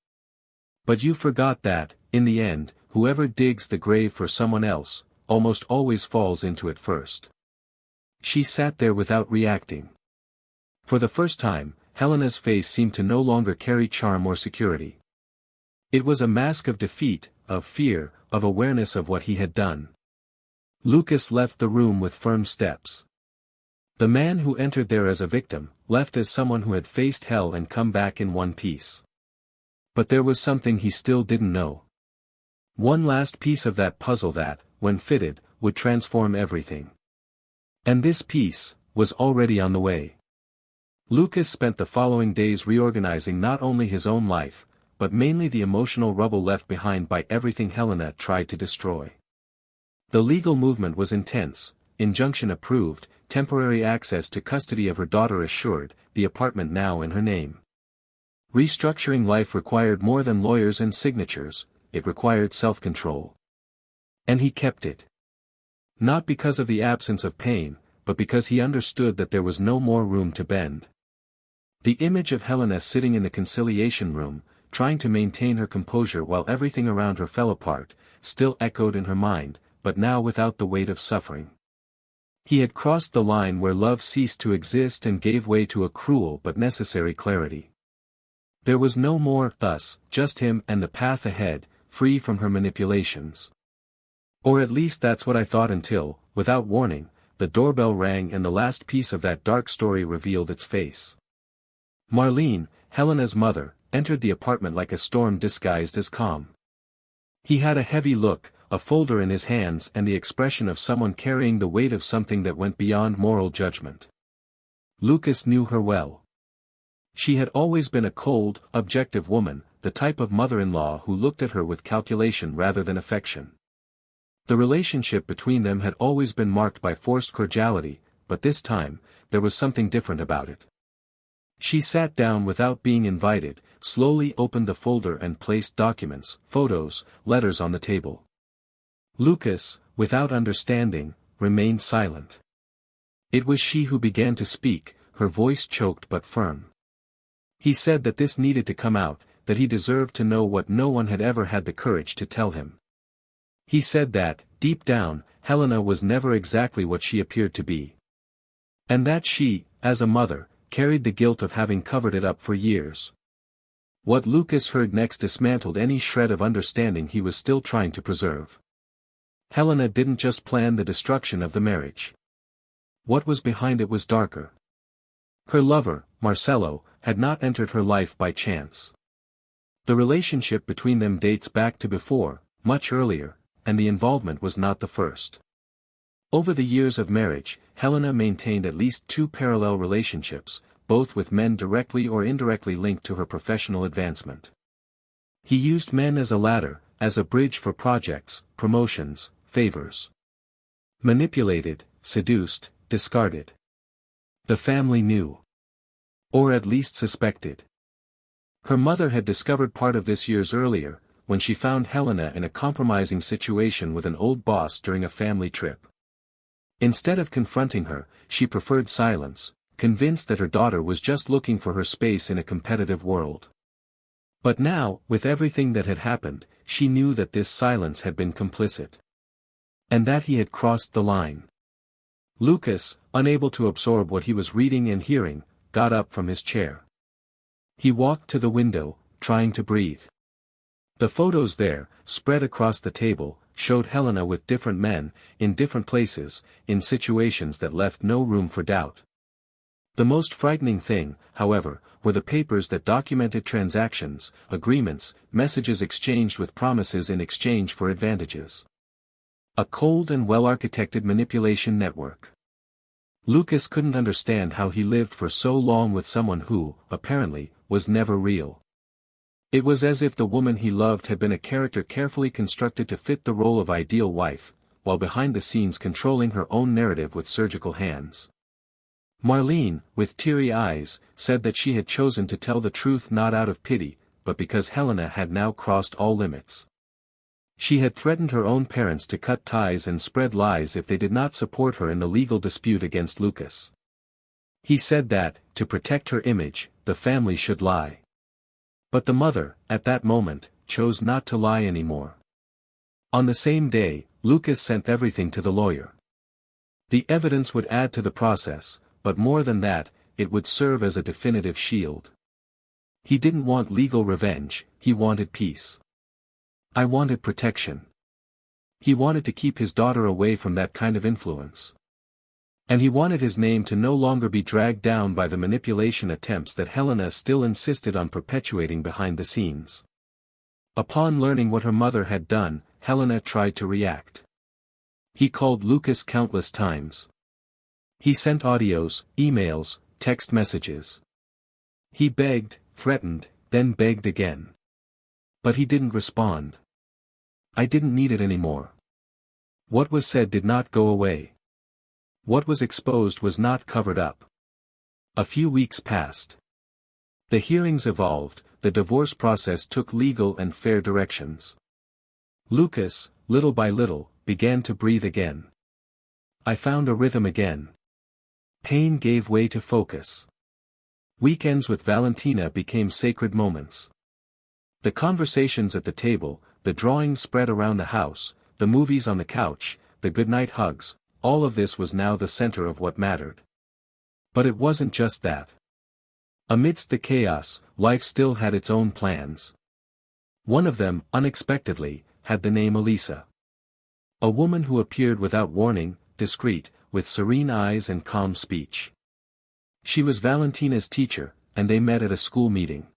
But you forgot that, in the end, whoever digs the grave for someone else, almost always falls into it first." She sat there without reacting. For the first time, Helena's face seemed to no longer carry charm or security. It was a mask of defeat, of fear, of awareness of what he had done. Lucas left the room with firm steps. The man who entered there as a victim, left as someone who had faced hell and come back in one piece. But there was something he still didn't know. One last piece of that puzzle that, when fitted, would transform everything. And this piece was already on the way. Lucas spent the following days reorganizing not only his own life, but mainly the emotional rubble left behind by everything Helena tried to destroy. The legal movement was intense, injunction approved, temporary access to custody of her daughter assured, the apartment now in her name. Restructuring life required more than lawyers and signatures, it required self-control. And he kept it. Not because of the absence of pain, but because he understood that there was no more room to bend. The image of Helena sitting in the conciliation room, trying to maintain her composure while everything around her fell apart, still echoed in her mind, but now without the weight of suffering. He had crossed the line where love ceased to exist and gave way to a cruel but necessary clarity. There was no more us, just him and the path ahead, free from her manipulations. Or at least that's what I thought until, without warning, the doorbell rang and the last piece of that dark story revealed its face. Marlene, Helena's mother, entered the apartment like a storm disguised as calm. He had a heavy look, a folder in his hands and the expression of someone carrying the weight of something that went beyond moral judgment. Lucas knew her well. She had always been a cold, objective woman, the type of mother-in-law who looked at her with calculation rather than affection. The relationship between them had always been marked by forced cordiality, but this time, there was something different about it. She sat down without being invited, slowly opened the folder and placed documents, photos, letters on the table. Lucas, without understanding, remained silent. It was she who began to speak, her voice choked but firm. He said that this needed to come out, that he deserved to know what no one had ever had the courage to tell him. He said that, deep down, Helena was never exactly what she appeared to be. And that she, as a mother, carried the guilt of having covered it up for years. What Lucas heard next dismantled any shred of understanding he was still trying to preserve. Helena didn't just plan the destruction of the marriage. What was behind it was darker. Her lover, Marcelo, had not entered her life by chance. The relationship between them dates back to before, much earlier, and the involvement was not the first. Over the years of marriage, Helena maintained at least 2 parallel relationships, both with men directly or indirectly linked to her professional advancement. He used men as a ladder, as a bridge for projects, promotions, favors. Manipulated, seduced, discarded. The family knew. Or at least suspected. Her mother had discovered part of this years earlier, when she found Helena in a compromising situation with an old boss during a family trip. Instead of confronting her, she preferred silence, convinced that her daughter was just looking for her space in a competitive world. But now, with everything that had happened, she knew that this silence had been complicit. And that he had crossed the line. Lucas, unable to absorb what he was reading and hearing, got up from his chair. He walked to the window, trying to breathe. The photos there, spread across the table, showed Helena with different men, in different places, in situations that left no room for doubt. The most frightening thing, however, were the papers that documented transactions, agreements, messages exchanged with promises in exchange for advantages. A cold and well-architected manipulation network. Lucas couldn't understand how he lived for so long with someone who, apparently, was never real. It was as if the woman he loved had been a character carefully constructed to fit the role of ideal wife, while behind the scenes controlling her own narrative with surgical hands. Marlene, with teary eyes, said that she had chosen to tell the truth not out of pity, but because Helena had now crossed all limits. She had threatened her own parents to cut ties and spread lies if they did not support her in the legal dispute against Lucas. He said that, to protect her image, the family should lie. But the mother, at that moment, chose not to lie anymore. On the same day, Lucas sent everything to the lawyer. The evidence would add to the process, but more than that, it would serve as a definitive shield. He didn't want legal revenge, he wanted peace. I wanted protection. He wanted to keep his daughter away from that kind of influence. And he wanted his name to no longer be dragged down by the manipulation attempts that Helena still insisted on perpetuating behind the scenes. Upon learning what her mother had done, Helena tried to react. He called Lucas countless times. He sent audios, emails, text messages. He begged, threatened, then begged again. But he didn't respond. I didn't need it anymore. What was said did not go away. What was exposed was not covered up. A few weeks passed. The hearings evolved, the divorce process took legal and fair directions. Lucas, little by little, began to breathe again. I found a rhythm again. Pain gave way to focus. Weekends with Valentina became sacred moments. The conversations at the table, the drawings spread around the house, the movies on the couch, the goodnight hugs, all of this was now the center of what mattered. But it wasn't just that. Amidst the chaos, life still had its own plans. One of them, unexpectedly, had the name Elisa. A woman who appeared without warning, discreet, with serene eyes and calm speech. She was Valentina's teacher, and they met at a school meeting.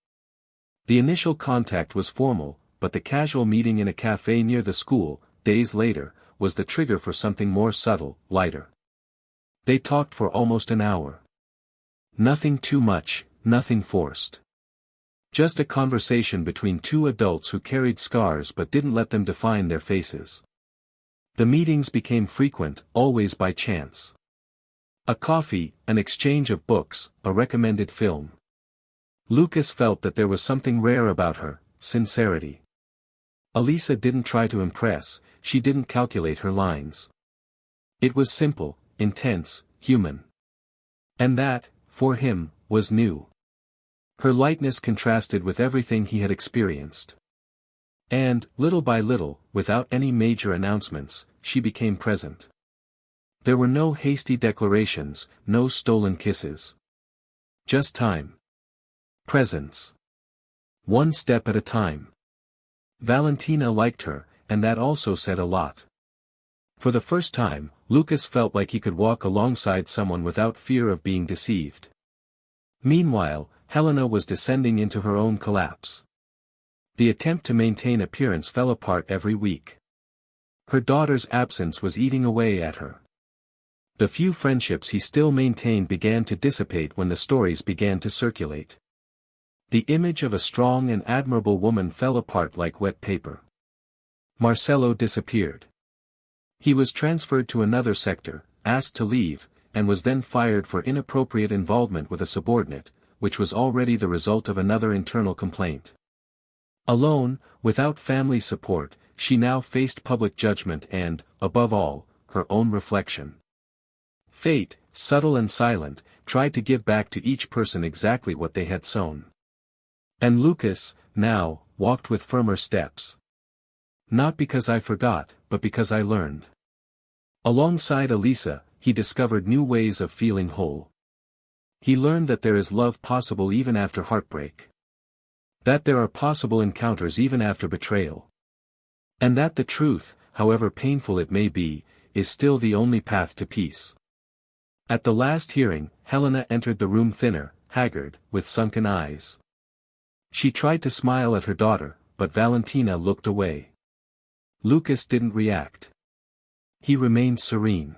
The initial contact was formal, but the casual meeting in a cafe near the school, days later, was the trigger for something more subtle, lighter. They talked for almost an hour. Nothing too much, nothing forced. Just a conversation between two adults who carried scars but didn't let them define their faces. The meetings became frequent, always by chance. A coffee, an exchange of books, a recommended film. Lucas felt that there was something rare about her, sincerity. Elisa didn't try to impress, she didn't calculate her lines. It was simple, intense, human. And that, for him, was new. Her lightness contrasted with everything he had experienced. And, little by little, without any major announcements, she became present. There were no hasty declarations, no stolen kisses. Just time. Presence. One step at a time. Valentina liked her, and that also said a lot. For the first time, Lucas felt like he could walk alongside someone without fear of being deceived. Meanwhile, Helena was descending into her own collapse. The attempt to maintain appearance fell apart every week. Her daughter's absence was eating away at her. The few friendships he still maintained began to dissipate when the stories began to circulate. The image of a strong and admirable woman fell apart like wet paper. Marcelo disappeared. He was transferred to another sector, asked to leave, and was then fired for inappropriate involvement with a subordinate, which was already the result of another internal complaint. Alone, without family support, she now faced public judgment and, above all, her own reflection. Fate, subtle and silent, tried to give back to each person exactly what they had sown. And Lucas, now, walked with firmer steps. Not because I forgot, but because I learned. Alongside Elisa, he discovered new ways of feeling whole. He learned that there is love possible even after heartbreak. That there are possible encounters even after betrayal. And that the truth, however painful it may be, is still the only path to peace. At the last hearing, Helena entered the room thinner, haggard, with sunken eyes. She tried to smile at her daughter, but Valentina looked away. Lucas didn't react. He remained serene.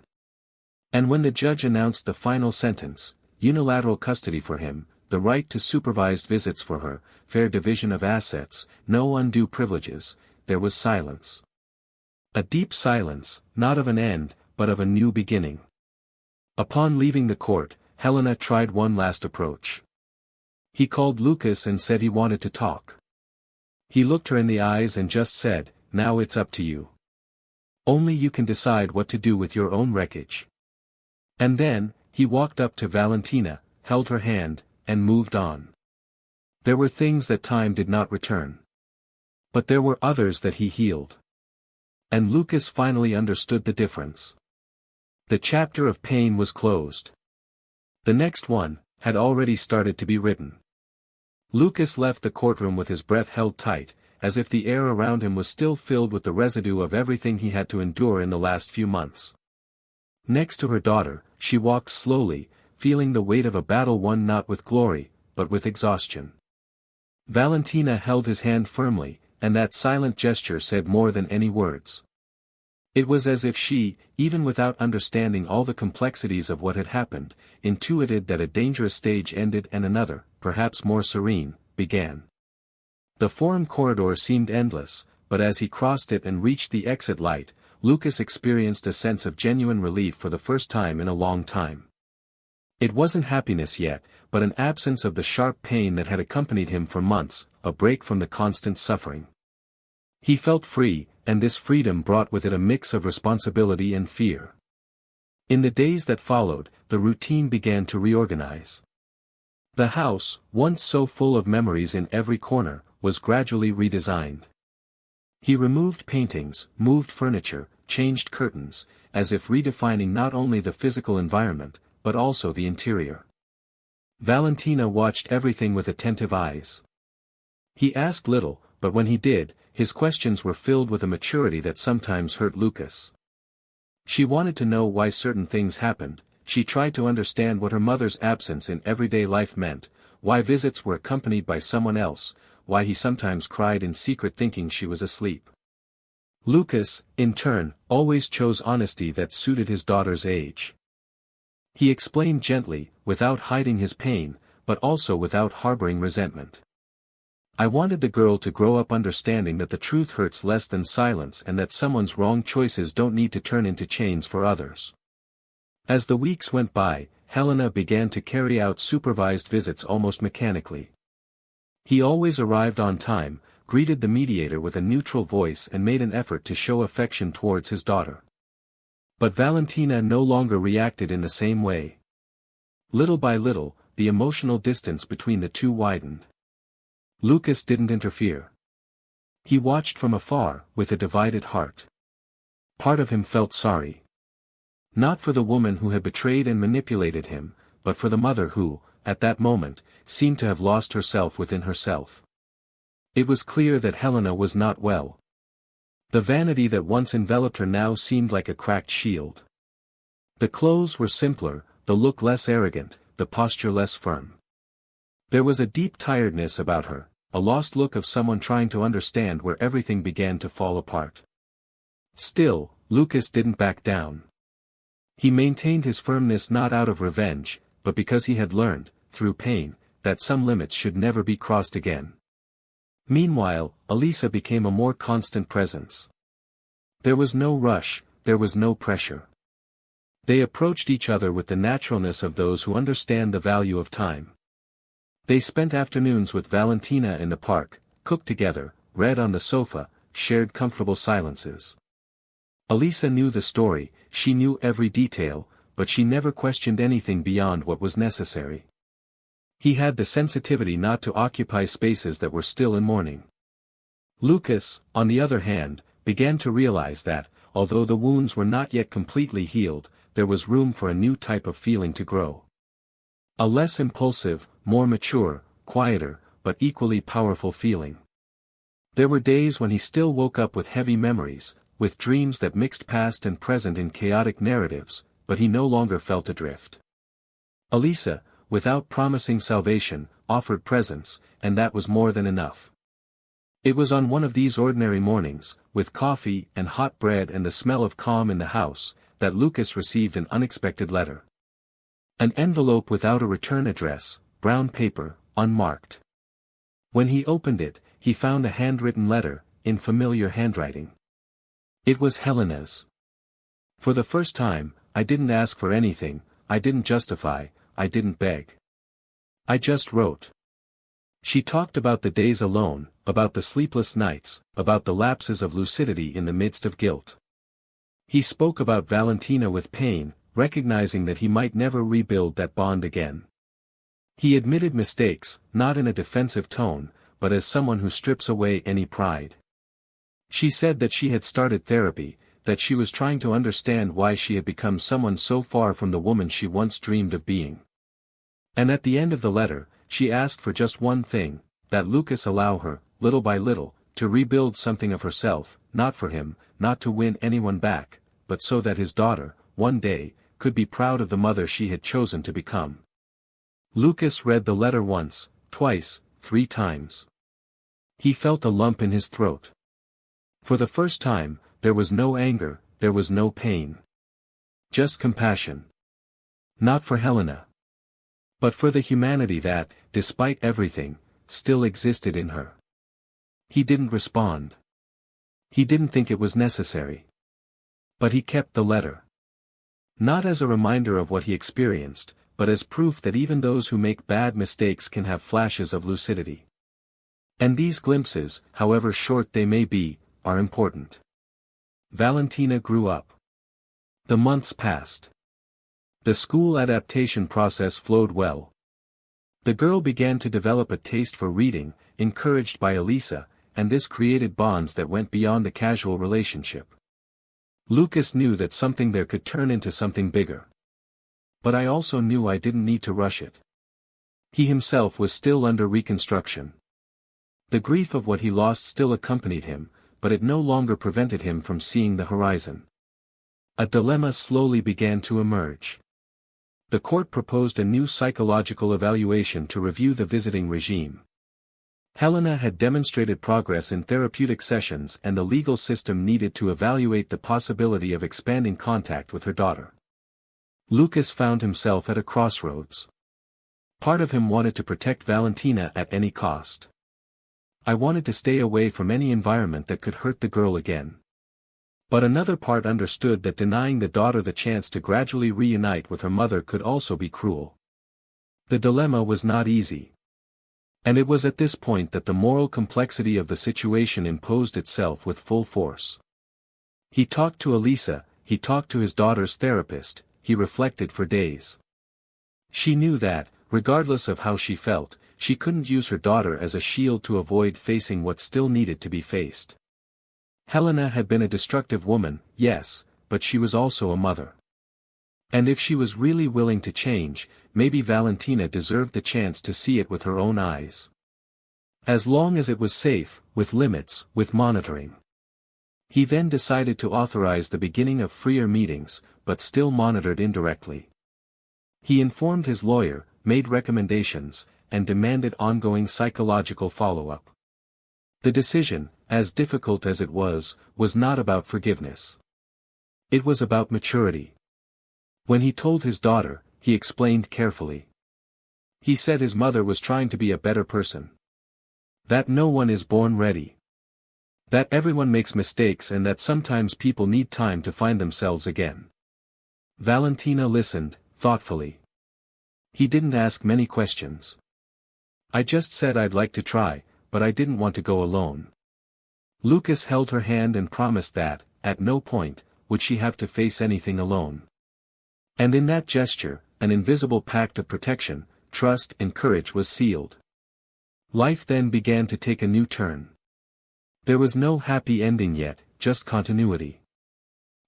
And when the judge announced the final sentence, unilateral custody for him, the right to supervised visits for her, fair division of assets, no undue privileges, there was silence. A deep silence, not of an end, but of a new beginning. Upon leaving the court, Helena tried one last approach. He called Lucas and said he wanted to talk. He looked her in the eyes and just said, "Now it's up to you. Only you can decide what to do with your own wreckage." And then, he walked up to Valentina, held her hand, and moved on. There were things that time did not return. But there were others that he healed. And Lucas finally understood the difference. The chapter of pain was closed. The next one had already started to be written. Lucas left the courtroom with his breath held tight, as if the air around him was still filled with the residue of everything he had to endure in the last few months. Next to her daughter, she walked slowly, feeling the weight of a battle won not with glory, but with exhaustion. Valentina held his hand firmly, and that silent gesture said more than any words. It was as if she, even without understanding all the complexities of what had happened, intuited that a dangerous stage ended and another, perhaps more serene, began. The forum corridor seemed endless, but as he crossed it and reached the exit light, Lucas experienced a sense of genuine relief for the first time in a long time. It wasn't happiness yet, but an absence of the sharp pain that had accompanied him for months, a break from the constant suffering. He felt free, and this freedom brought with it a mix of responsibility and fear. In the days that followed, the routine began to reorganize. The house, once so full of memories in every corner, was gradually redesigned. He removed paintings, moved furniture, changed curtains, as if redefining not only the physical environment, but also the interior. Valentina watched everything with attentive eyes. He asked little, but when he did, his questions were filled with a maturity that sometimes hurt Lucas. She wanted to know why certain things happened, she tried to understand what her mother's absence in everyday life meant, why visits were accompanied by someone else, why he sometimes cried in secret thinking she was asleep. Lucas, in turn, always chose honesty that suited his daughter's age. He explained gently, without hiding his pain, but also without harboring resentment. I wanted the girl to grow up understanding that the truth hurts less than silence and that someone's wrong choices don't need to turn into chains for others. As the weeks went by, Helena began to carry out supervised visits almost mechanically. He always arrived on time, greeted the mediator with a neutral voice and made an effort to show affection towards his daughter. But Valentina no longer reacted in the same way. Little by little, the emotional distance between the two widened. Lucas didn't interfere. He watched from afar, with a divided heart. Part of him felt sorry. Not for the woman who had betrayed and manipulated him, but for the mother who, at that moment, seemed to have lost herself within herself. It was clear that Helena was not well. The vanity that once enveloped her now seemed like a cracked shield. The clothes were simpler, the look less arrogant, the posture less firm. There was a deep tiredness about her, a lost look of someone trying to understand where everything began to fall apart. Still, Lucas didn't back down. He maintained his firmness not out of revenge, but because he had learned, through pain, that some limits should never be crossed again. Meanwhile, Elisa became a more constant presence. There was no rush, there was no pressure. They approached each other with the naturalness of those who understand the value of time. They spent afternoons with Valentina in the park, cooked together, read on the sofa, shared comfortable silences. Elisa knew the story, she knew every detail, but she never questioned anything beyond what was necessary. He had the sensitivity not to occupy spaces that were still in mourning. Lucas, on the other hand, began to realize that, although the wounds were not yet completely healed, there was room for a new type of feeling to grow. A less impulsive, more mature, quieter, but equally powerful feeling. There were days when he still woke up with heavy memories, with dreams that mixed past and present in chaotic narratives, but he no longer felt adrift. Elisa, without promising salvation, offered presence, and that was more than enough. It was on one of these ordinary mornings, with coffee and hot bread and the smell of calm in the house, that Lucas received an unexpected letter. An envelope without a return address, brown paper, unmarked. When he opened it, he found a handwritten letter, in familiar handwriting. It was Helena's. For the first time, I didn't ask for anything, I didn't justify, I didn't beg. I just wrote. She talked about the days alone, about the sleepless nights, about the lapses of lucidity in the midst of guilt. He spoke about Valentina with pain, recognizing that he might never rebuild that bond again. He admitted mistakes, not in a defensive tone, but as someone who strips away any pride. She said that she had started therapy, that she was trying to understand why she had become someone so far from the woman she once dreamed of being. And at the end of the letter, she asked for just one thing, that Lucas allow her, little by little, to rebuild something of herself, not for him, not to win anyone back, but so that his daughter, one day, could be proud of the mother she had chosen to become. Lucas read the letter once, twice, 3 times. He felt a lump in his throat. For the first time, there was no anger, there was no pain. Just compassion. Not for Helena. But for the humanity that, despite everything, still existed in her. He didn't respond. He didn't think it was necessary. But he kept the letter. Not as a reminder of what he experienced, but as proof that even those who make bad mistakes can have flashes of lucidity. And these glimpses, however short they may be, are important. Valentina grew up. The months passed. The school adaptation process flowed well. The girl began to develop a taste for reading, encouraged by Elisa, and this created bonds that went beyond the casual relationship. Lucas knew that something there could turn into something bigger. But I also knew I didn't need to rush it. He himself was still under reconstruction. The grief of what he lost still accompanied him, but it no longer prevented him from seeing the horizon. A dilemma slowly began to emerge. The court proposed a new psychological evaluation to review the visiting regime. Helena had demonstrated progress in therapeutic sessions, and the legal system needed to evaluate the possibility of expanding contact with her daughter. Lucas found himself at a crossroads. Part of him wanted to protect Valentina at any cost. I wanted to stay away from any environment that could hurt the girl again. But another part understood that denying the daughter the chance to gradually reunite with her mother could also be cruel. The dilemma was not easy. And it was at this point that the moral complexity of the situation imposed itself with full force. He talked to Elisa, he talked to his daughter's therapist, he reflected for days. She knew that, regardless of how she felt, she couldn't use her daughter as a shield to avoid facing what still needed to be faced. Helena had been a destructive woman, yes, but she was also a mother. And if she was really willing to change, maybe Valentina deserved the chance to see it with her own eyes. As long as it was safe, with limits, with monitoring. He then decided to authorize the beginning of freer meetings, but still monitored indirectly. He informed his lawyer, made recommendations, and demanded ongoing psychological follow-up. The decision, as difficult as it was not about forgiveness. It was about maturity. When he told his daughter, he explained carefully. He said his mother was trying to be a better person. That no one is born ready. That everyone makes mistakes and that sometimes people need time to find themselves again. Valentina listened, thoughtfully. He didn't ask many questions. I just said I'd like to try, but I didn't want to go alone. Lucas held her hand and promised that, at no point, would she have to face anything alone. And in that gesture, an invisible pact of protection, trust and courage was sealed. Life then began to take a new turn. There was no happy ending yet, just continuity.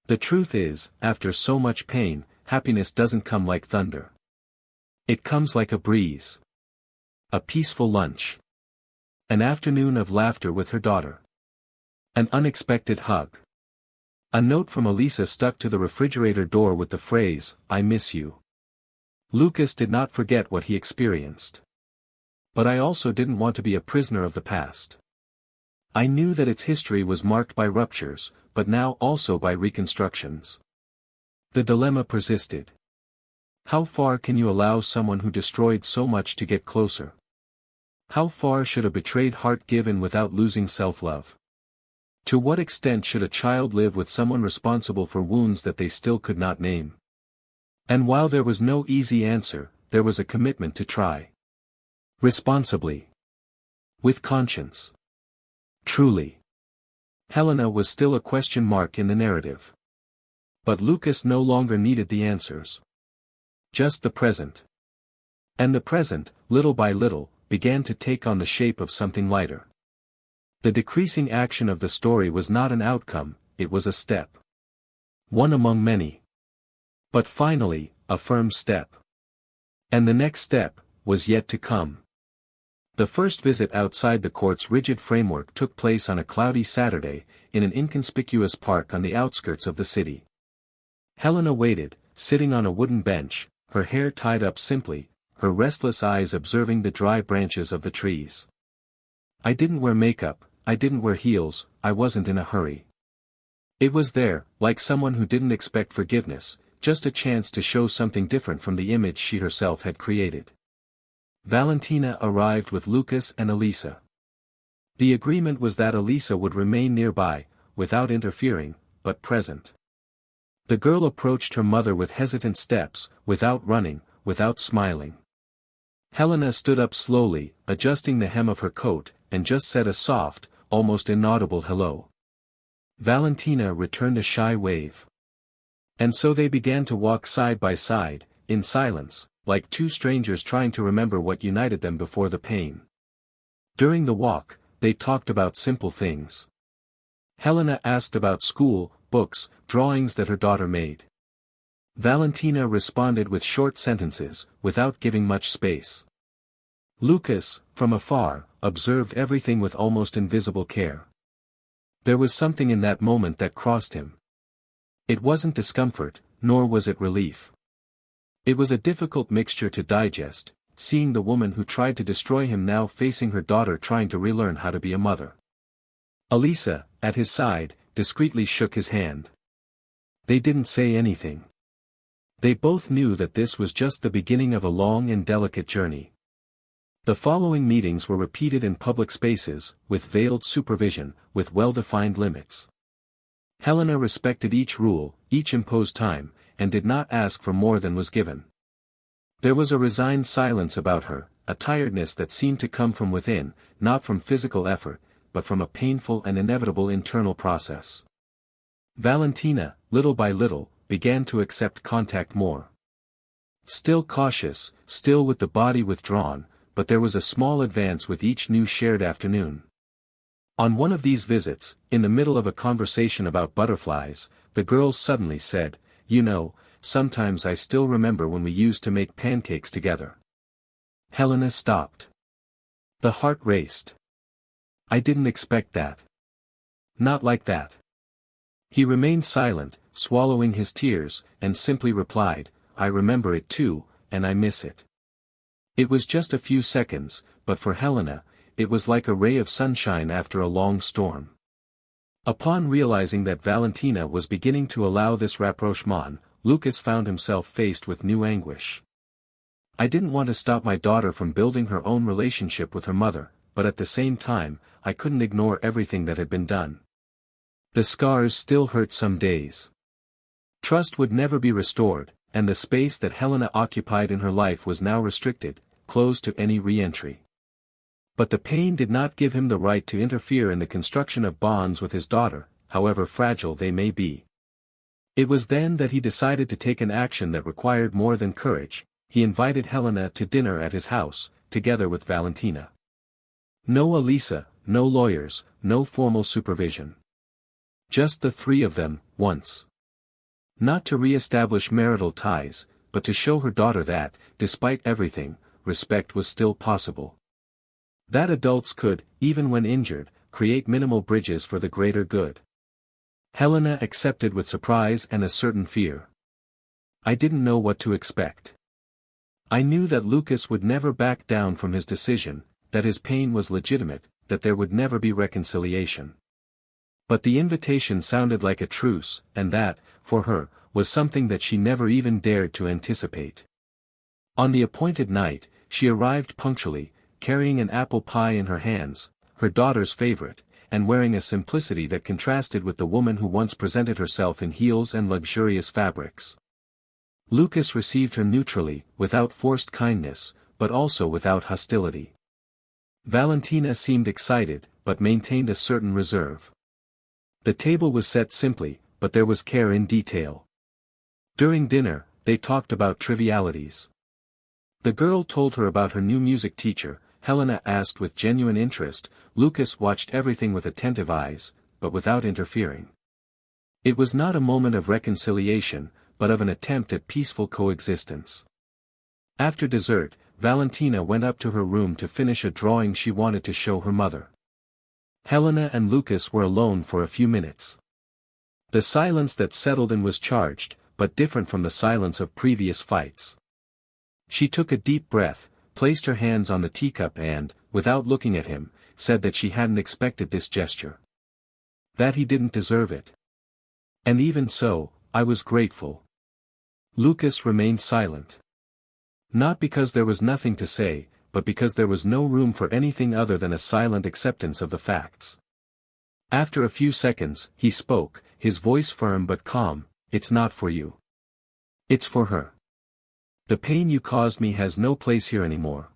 The truth is, after so much pain, happiness doesn't come like thunder. It comes like a breeze. A peaceful lunch. An afternoon of laughter with her daughter. An unexpected hug. A note from Elisa stuck to the refrigerator door with the phrase, "I miss you." Lucas did not forget what he experienced. But I also didn't want to be a prisoner of the past. I knew that its history was marked by ruptures, but now also by reconstructions. The dilemma persisted. How far can you allow someone who destroyed so much to get closer? How far should a betrayed heart give in without losing self-love? To what extent should a child live with someone responsible for wounds that they still could not name? And while there was no easy answer, there was a commitment to try. Responsibly. With conscience. Truly. Helena was still a question mark in the narrative. But Lucas no longer needed the answers. Just the present. And the present, little by little, began to take on the shape of something lighter. The decreasing action of the story was not an outcome, it was a step. One among many. But finally, a firm step. And the next step was yet to come. The first visit outside the court's rigid framework took place on a cloudy Saturday, in an inconspicuous park on the outskirts of the city. Helena waited, sitting on a wooden bench, her hair tied up simply, her restless eyes observing the dry branches of the trees. I didn't wear makeup, I didn't wear heels, I wasn't in a hurry. It was there, like someone who didn't expect forgiveness, just a chance to show something different from the image she herself had created. Valentina arrived with Lucas and Elisa. The agreement was that Elisa would remain nearby, without interfering, but present. The girl approached her mother with hesitant steps, without running, without smiling. Helena stood up slowly, adjusting the hem of her coat, and just said a soft, almost inaudible hello. Valentina returned a shy wave. And so they began to walk side by side, in silence, like two strangers trying to remember what united them before the pain. During the walk, they talked about simple things. Helena asked about school, books, drawings that her daughter made. Valentina responded with short sentences, without giving much space. Lucas, from afar, observed everything with almost invisible care. There was something in that moment that crossed him. It wasn't discomfort, nor was it relief. It was a difficult mixture to digest, seeing the woman who tried to destroy him now facing her daughter trying to relearn how to be a mother. Elisa, at his side, discreetly shook his hand. They didn't say anything. They both knew that this was just the beginning of a long and delicate journey. The following meetings were repeated in public spaces, with veiled supervision, with well-defined limits. Helena respected each rule, each imposed time, and did not ask for more than was given. There was a resigned silence about her, a tiredness that seemed to come from within, not from physical effort, but from a painful and inevitable internal process. Valentina, little by little, began to accept contact more. Still cautious, still with the body withdrawn, but there was a small advance with each new shared afternoon. On one of these visits, in the middle of a conversation about butterflies, the girl suddenly said, "You know, sometimes I still remember when we used to make pancakes together." Helena stopped. The heart raced. "I didn't expect that. Not like that." He remained silent, swallowing his tears, and simply replied, "I remember it too, and I miss it." It was just a few seconds, but for Helena, it was like a ray of sunshine after a long storm. Upon realizing that Valentina was beginning to allow this rapprochement, Lucas found himself faced with new anguish. "I didn't want to stop my daughter from building her own relationship with her mother, but at the same time, I couldn't ignore everything that had been done. The scars still hurt some days. Trust would never be restored, and the space that Helena occupied in her life was now restricted, closed to any re-entry. But the pain did not give him the right to interfere in the construction of bonds with his daughter, however fragile they may be. It was then that he decided to take an action that required more than courage. He invited Helena to dinner at his house, together with Valentina. No Elisa, no lawyers, no formal supervision. Just the three of them, once. Not to re-establish marital ties, but to show her daughter that, despite everything, respect was still possible. That adults could, even when injured, create minimal bridges for the greater good. Helena accepted with surprise and a certain fear. "I didn't know what to expect. I knew that Lucas would never back down from his decision, that his pain was legitimate, that there would never be reconciliation. But the invitation sounded like a truce, and that, for her, was something that she never even dared to anticipate." On the appointed night, she arrived punctually, carrying an apple pie in her hands, her daughter's favorite, and wearing a simplicity that contrasted with the woman who once presented herself in heels and luxurious fabrics. Lucas received her neutrally, without forced kindness, but also without hostility. Valentina seemed excited, but maintained a certain reserve. The table was set simply, but there was care in detail. During dinner, they talked about trivialities. The girl told her about her new music teacher. Helena asked with genuine interest. Lucas watched everything with attentive eyes, but without interfering. It was not a moment of reconciliation, but of an attempt at peaceful coexistence. After dessert, Valentina went up to her room to finish a drawing she wanted to show her mother. Helena and Lucas were alone for a few minutes. The silence that settled in was charged, but different from the silence of previous fights. She took a deep breath, placed her hands on the teacup and, without looking at him, said that she hadn't expected this gesture. That he didn't deserve it. And even so, I was grateful. Lucas remained silent. Not because there was nothing to say, but because there was no room for anything other than a silent acceptance of the facts. After a few seconds, he spoke, his voice firm but calm. "It's not for you. It's for her. The pain you caused me has no place here anymore.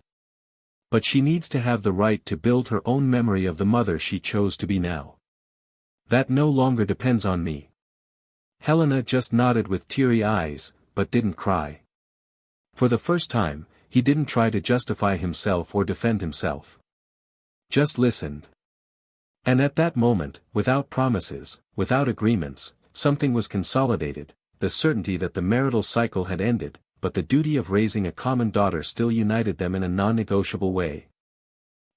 But she needs to have the right to build her own memory of the mother she chose to be now. That no longer depends on me." Helena just nodded with teary eyes, but didn't cry. For the first time, he didn't try to justify himself or defend himself. Just listened. And at that moment, without promises, without agreements, something was consolidated, the certainty that the marital cycle had ended, but the duty of raising a common daughter still united them in a non-negotiable way.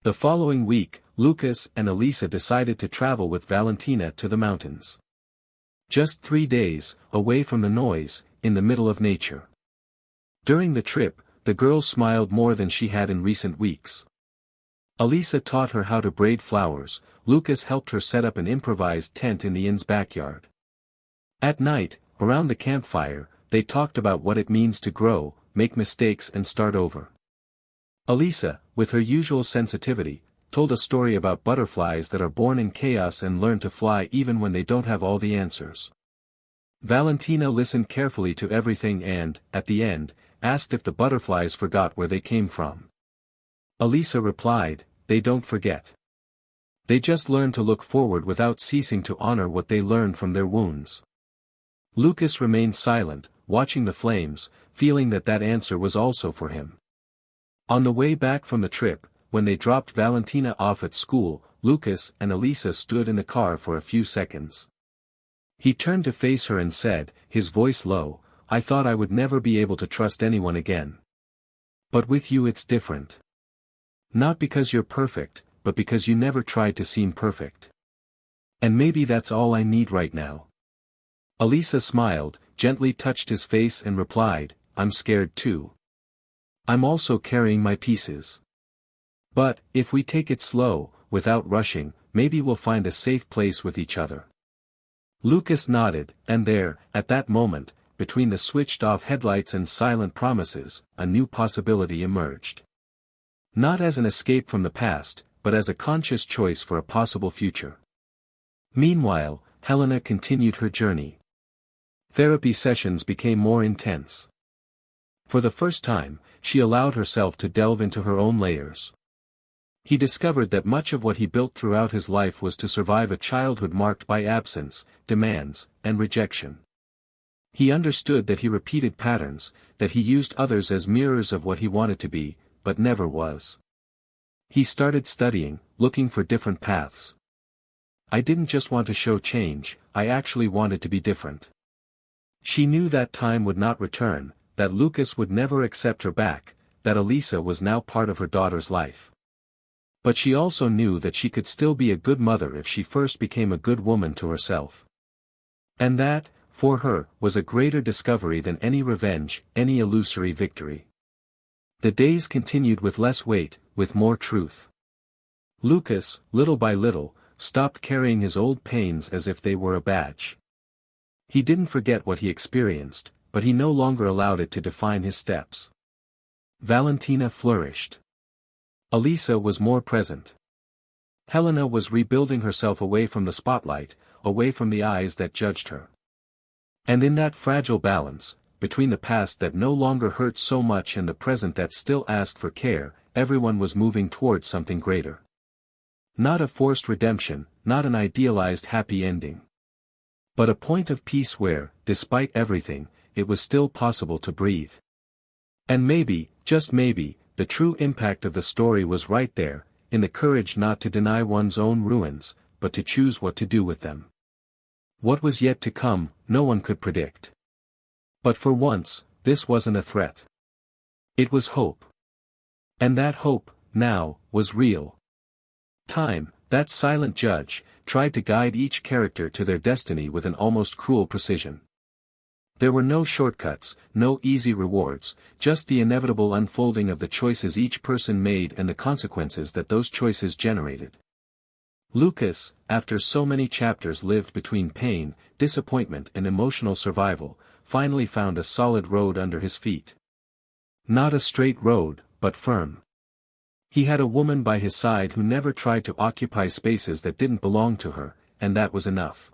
The following week, Lucas and Elisa decided to travel with Valentina to the mountains. Just 3 days, away from the noise, in the middle of nature. During the trip, the girl smiled more than she had in recent weeks. Elisa taught her how to braid flowers, Lucas helped her set up an improvised tent in the inn's backyard. At night, around the campfire, they talked about what it means to grow, make mistakes and start over. Elisa, with her usual sensitivity, told a story about butterflies that are born in chaos and learn to fly even when they don't have all the answers. Valentina listened carefully to everything and, at the end, asked if the butterflies forgot where they came from. Elisa replied, "They don't forget. They just learn to look forward without ceasing to honor what they learned from their wounds." Lucas remained silent, watching the flames, feeling that that answer was also for him. On the way back from the trip, when they dropped Valentina off at school, Lucas and Elisa stood in the car for a few seconds. He turned to face her and said, his voice low, "I thought I would never be able to trust anyone again. But with you it's different. Not because you're perfect, but because you never tried to seem perfect. And maybe that's all I need right now." Elisa smiled, gently touched his face and replied, "I'm scared too. I'm also carrying my pieces. But, if we take it slow, without rushing, maybe we'll find a safe place with each other." Lucas nodded, and there, at that moment, between the switched-off headlights and silent promises, a new possibility emerged. Not as an escape from the past, but as a conscious choice for a possible future. Meanwhile, Helena continued her journey. Therapy sessions became more intense. For the first time, she allowed herself to delve into her own layers. He discovered that much of what he built throughout his life was to survive a childhood marked by absence, demands, and rejection. He understood that he repeated patterns, that he used others as mirrors of what he wanted to be, but never was. He started studying, looking for different paths. "I didn't just want to show change, I actually wanted to be different." She knew that time would not return, that Lucas would never accept her back, that Elisa was now part of her daughter's life. But she also knew that she could still be a good mother if she first became a good woman to herself. And that, for her, was a greater discovery than any revenge, any illusory victory. The days continued with less weight, with more truth. Lucas, little by little, stopped carrying his old pains as if they were a badge. He didn't forget what he experienced, but he no longer allowed it to define his steps. Valentina flourished. Elisa was more present. Helena was rebuilding herself away from the spotlight, away from the eyes that judged her. And in that fragile balance, between the past that no longer hurt so much and the present that still asked for care, everyone was moving towards something greater. Not a forced redemption, not an idealized happy ending. But a point of peace where, despite everything, it was still possible to breathe. And maybe, just maybe, the true impact of the story was right there, in the courage not to deny one's own ruins, but to choose what to do with them. What was yet to come, no one could predict. But for once, this wasn't a threat. It was hope. And that hope, now, was real. Time, that silent judge, tried to guide each character to their destiny with an almost cruel precision. There were no shortcuts, no easy rewards, just the inevitable unfolding of the choices each person made and the consequences that those choices generated. Lucas, after so many chapters lived between pain, disappointment and emotional survival, finally found a solid road under his feet. Not a straight road, but firm. He had a woman by his side who never tried to occupy spaces that didn't belong to her, and that was enough.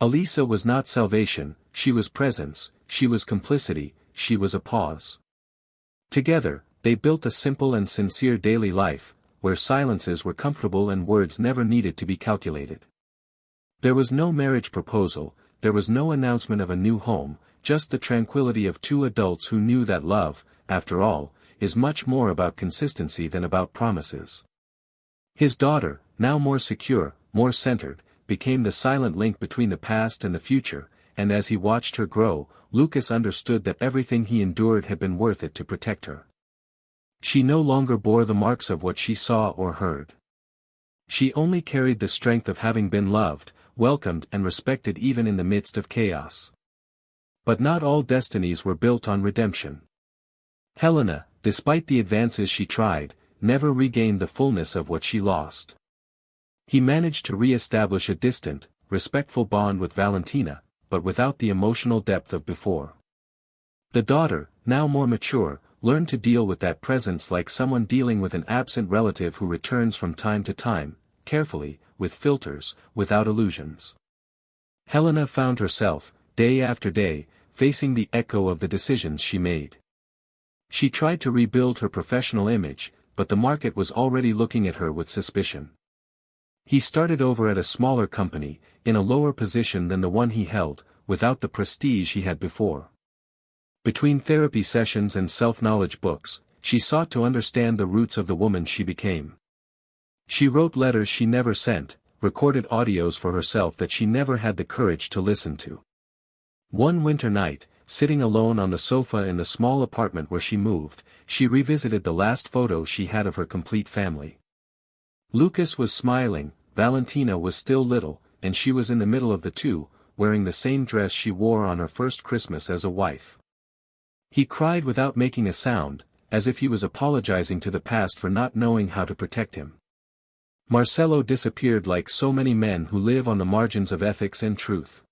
Elisa was not salvation, she was presence, she was complicity, she was a pause. Together, they built a simple and sincere daily life, where silences were comfortable and words never needed to be calculated. There was no marriage proposal, there was no announcement of a new home, just the tranquility of two adults who knew that love, after all, is much more about consistency than about promises. His daughter, now more secure, more centered, became the silent link between the past and the future, and as he watched her grow, Lucas understood that everything he endured had been worth it to protect her. She no longer bore the marks of what she saw or heard. She only carried the strength of having been loved, welcomed and respected even in the midst of chaos. But not all destinies were built on redemption. Helena, despite the advances she tried, never regained the fullness of what she lost. He managed to re-establish a distant, respectful bond with Valentina, but without the emotional depth of before. The daughter, now more mature, learned to deal with that presence like someone dealing with an absent relative who returns from time to time, carefully, with filters, without illusions. Helena found herself, day after day, facing the echo of the decisions she made. She tried to rebuild her professional image, but the market was already looking at her with suspicion. He started over at a smaller company, in a lower position than the one he held, without the prestige he had before. Between therapy sessions and self-knowledge books, she sought to understand the roots of the woman she became. She wrote letters she never sent, recorded audios for herself that she never had the courage to listen to. One winter night, sitting alone on the sofa in the small apartment where she moved, she revisited the last photo she had of her complete family. Lucas was smiling, Valentina was still little, and she was in the middle of the two, wearing the same dress she wore on her first Christmas as a wife. He cried without making a sound, as if he was apologizing to the past for not knowing how to protect him. Marcelo disappeared like so many men who live on the margins of ethics and truth.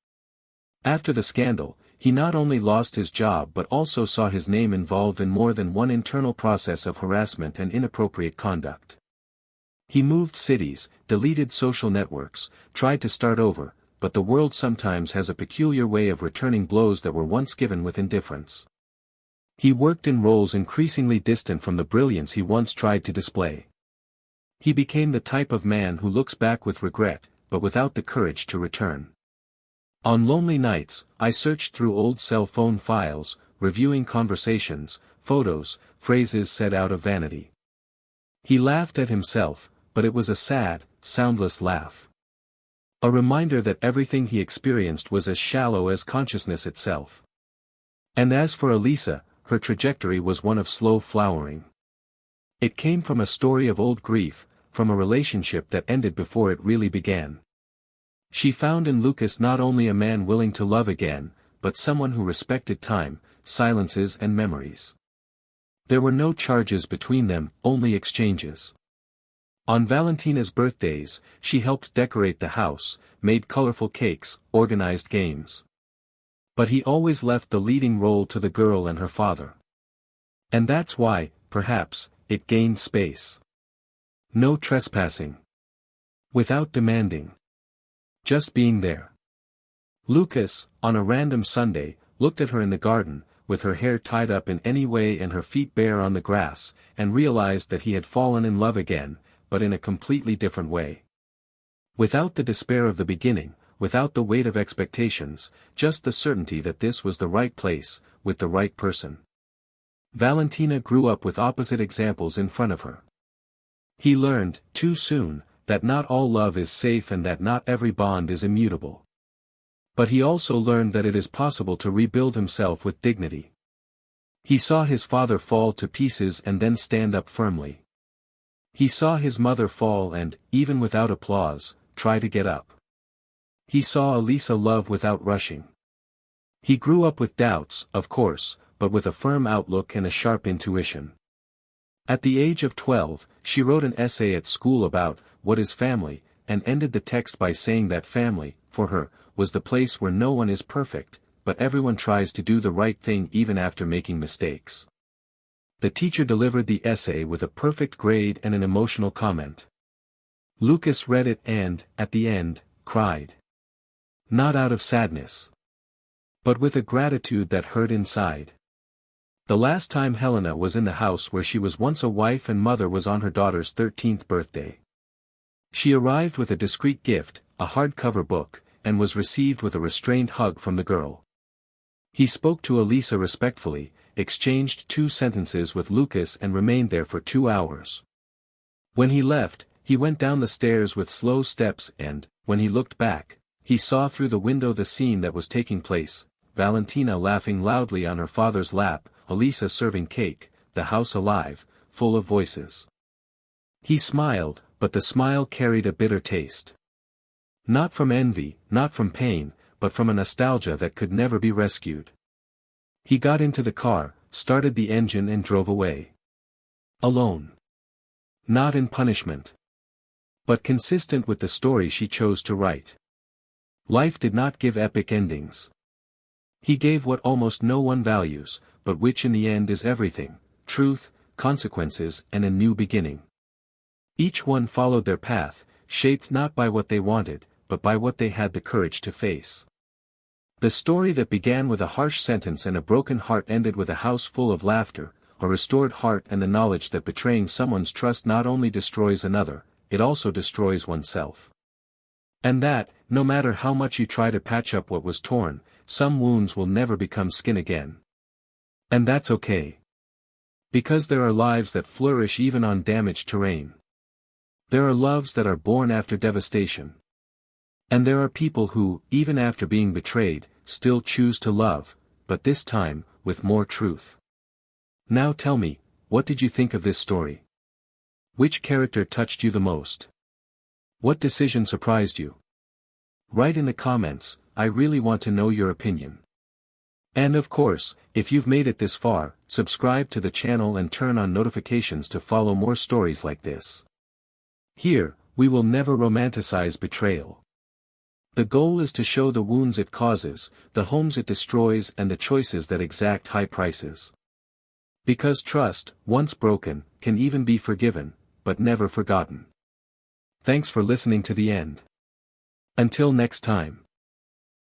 After the scandal, he not only lost his job but also saw his name involved in more than one internal process of harassment and inappropriate conduct. He moved cities, deleted social networks, tried to start over, but the world sometimes has a peculiar way of returning blows that were once given with indifference. He worked in roles increasingly distant from the brilliance he once tried to display. He became the type of man who looks back with regret, but without the courage to return. On lonely nights, I searched through old cell phone files, reviewing conversations, photos, phrases said out of vanity. He laughed at himself, but it was a sad, soundless laugh. A reminder that everything he experienced was as shallow as consciousness itself. And as for Elisa, her trajectory was one of slow flowering. It came from a story of old grief, from a relationship that ended before it really began. She found in Lucas not only a man willing to love again, but someone who respected time, silences and memories. There were no charges between them, only exchanges. On Valentina's birthdays, she helped decorate the house, made colorful cakes, organized games. But he always left the leading role to the girl and her father. And that's why, perhaps, it gained space. No trespassing. Without demanding. Just being there. Lucas, on a random Sunday, looked at her in the garden, with her hair tied up in any way and her feet bare on the grass, and realized that he had fallen in love again, but in a completely different way. Without the despair of the beginning, without the weight of expectations, just the certainty that this was the right place, with the right person. Valentina grew up with opposite examples in front of her. He learned, too soon, that not all love is safe and that not every bond is immutable. But he also learned that it is possible to rebuild himself with dignity. He saw his father fall to pieces and then stand up firmly. He saw his mother fall and, even without applause, try to get up. He saw Elisa love without rushing. He grew up with doubts, of course, but with a firm outlook and a sharp intuition. At the age of 12, she wrote an essay at school about what is family, and ended the text by saying that family, for her, was the place where no one is perfect, but everyone tries to do the right thing even after making mistakes. The teacher delivered the essay with a perfect grade and an emotional comment. Lucas read it and, at the end, cried. Not out of sadness, but with a gratitude that hurt inside. The last time Helena was in the house where she was once a wife and mother was on her daughter's 13th birthday. She arrived with a discreet gift, a hardcover book, and was received with a restrained hug from the girl. He spoke to Elisa respectfully, exchanged 2 sentences with Lucas and remained there for 2 hours. When he left, he went down the stairs with slow steps and, when he looked back, he saw through the window the scene that was taking place, Valentina laughing loudly on her father's lap, Elisa serving cake, the house alive, full of voices. He smiled, but the smile carried a bitter taste. Not from envy, not from pain, but from a nostalgia that could never be rescued. He got into the car, started the engine and drove away. Alone. Not in punishment, but consistent with the story she chose to write. Life did not give epic endings. He gave what almost no one values, but which in the end is everything: truth, consequences and a new beginning. Each one followed their path, shaped not by what they wanted, but by what they had the courage to face. The story that began with a harsh sentence and a broken heart ended with a house full of laughter, a restored heart and the knowledge that betraying someone's trust not only destroys another, it also destroys oneself. And that, no matter how much you try to patch up what was torn, some wounds will never become skin again. And that's okay. Because there are lives that flourish even on damaged terrain. There are loves that are born after devastation. And there are people who, even after being betrayed, still choose to love, but this time, with more truth. Now tell me, what did you think of this story? Which character touched you the most? What decision surprised you? Write in the comments, I really want to know your opinion. And of course, if you've made it this far, subscribe to the channel and turn on notifications to follow more stories like this. Here, we will never romanticize betrayal. The goal is to show the wounds it causes, the homes it destroys and the choices that exact high prices. Because trust, once broken, can even be forgiven, but never forgotten. Thanks for listening to the end. Until next time.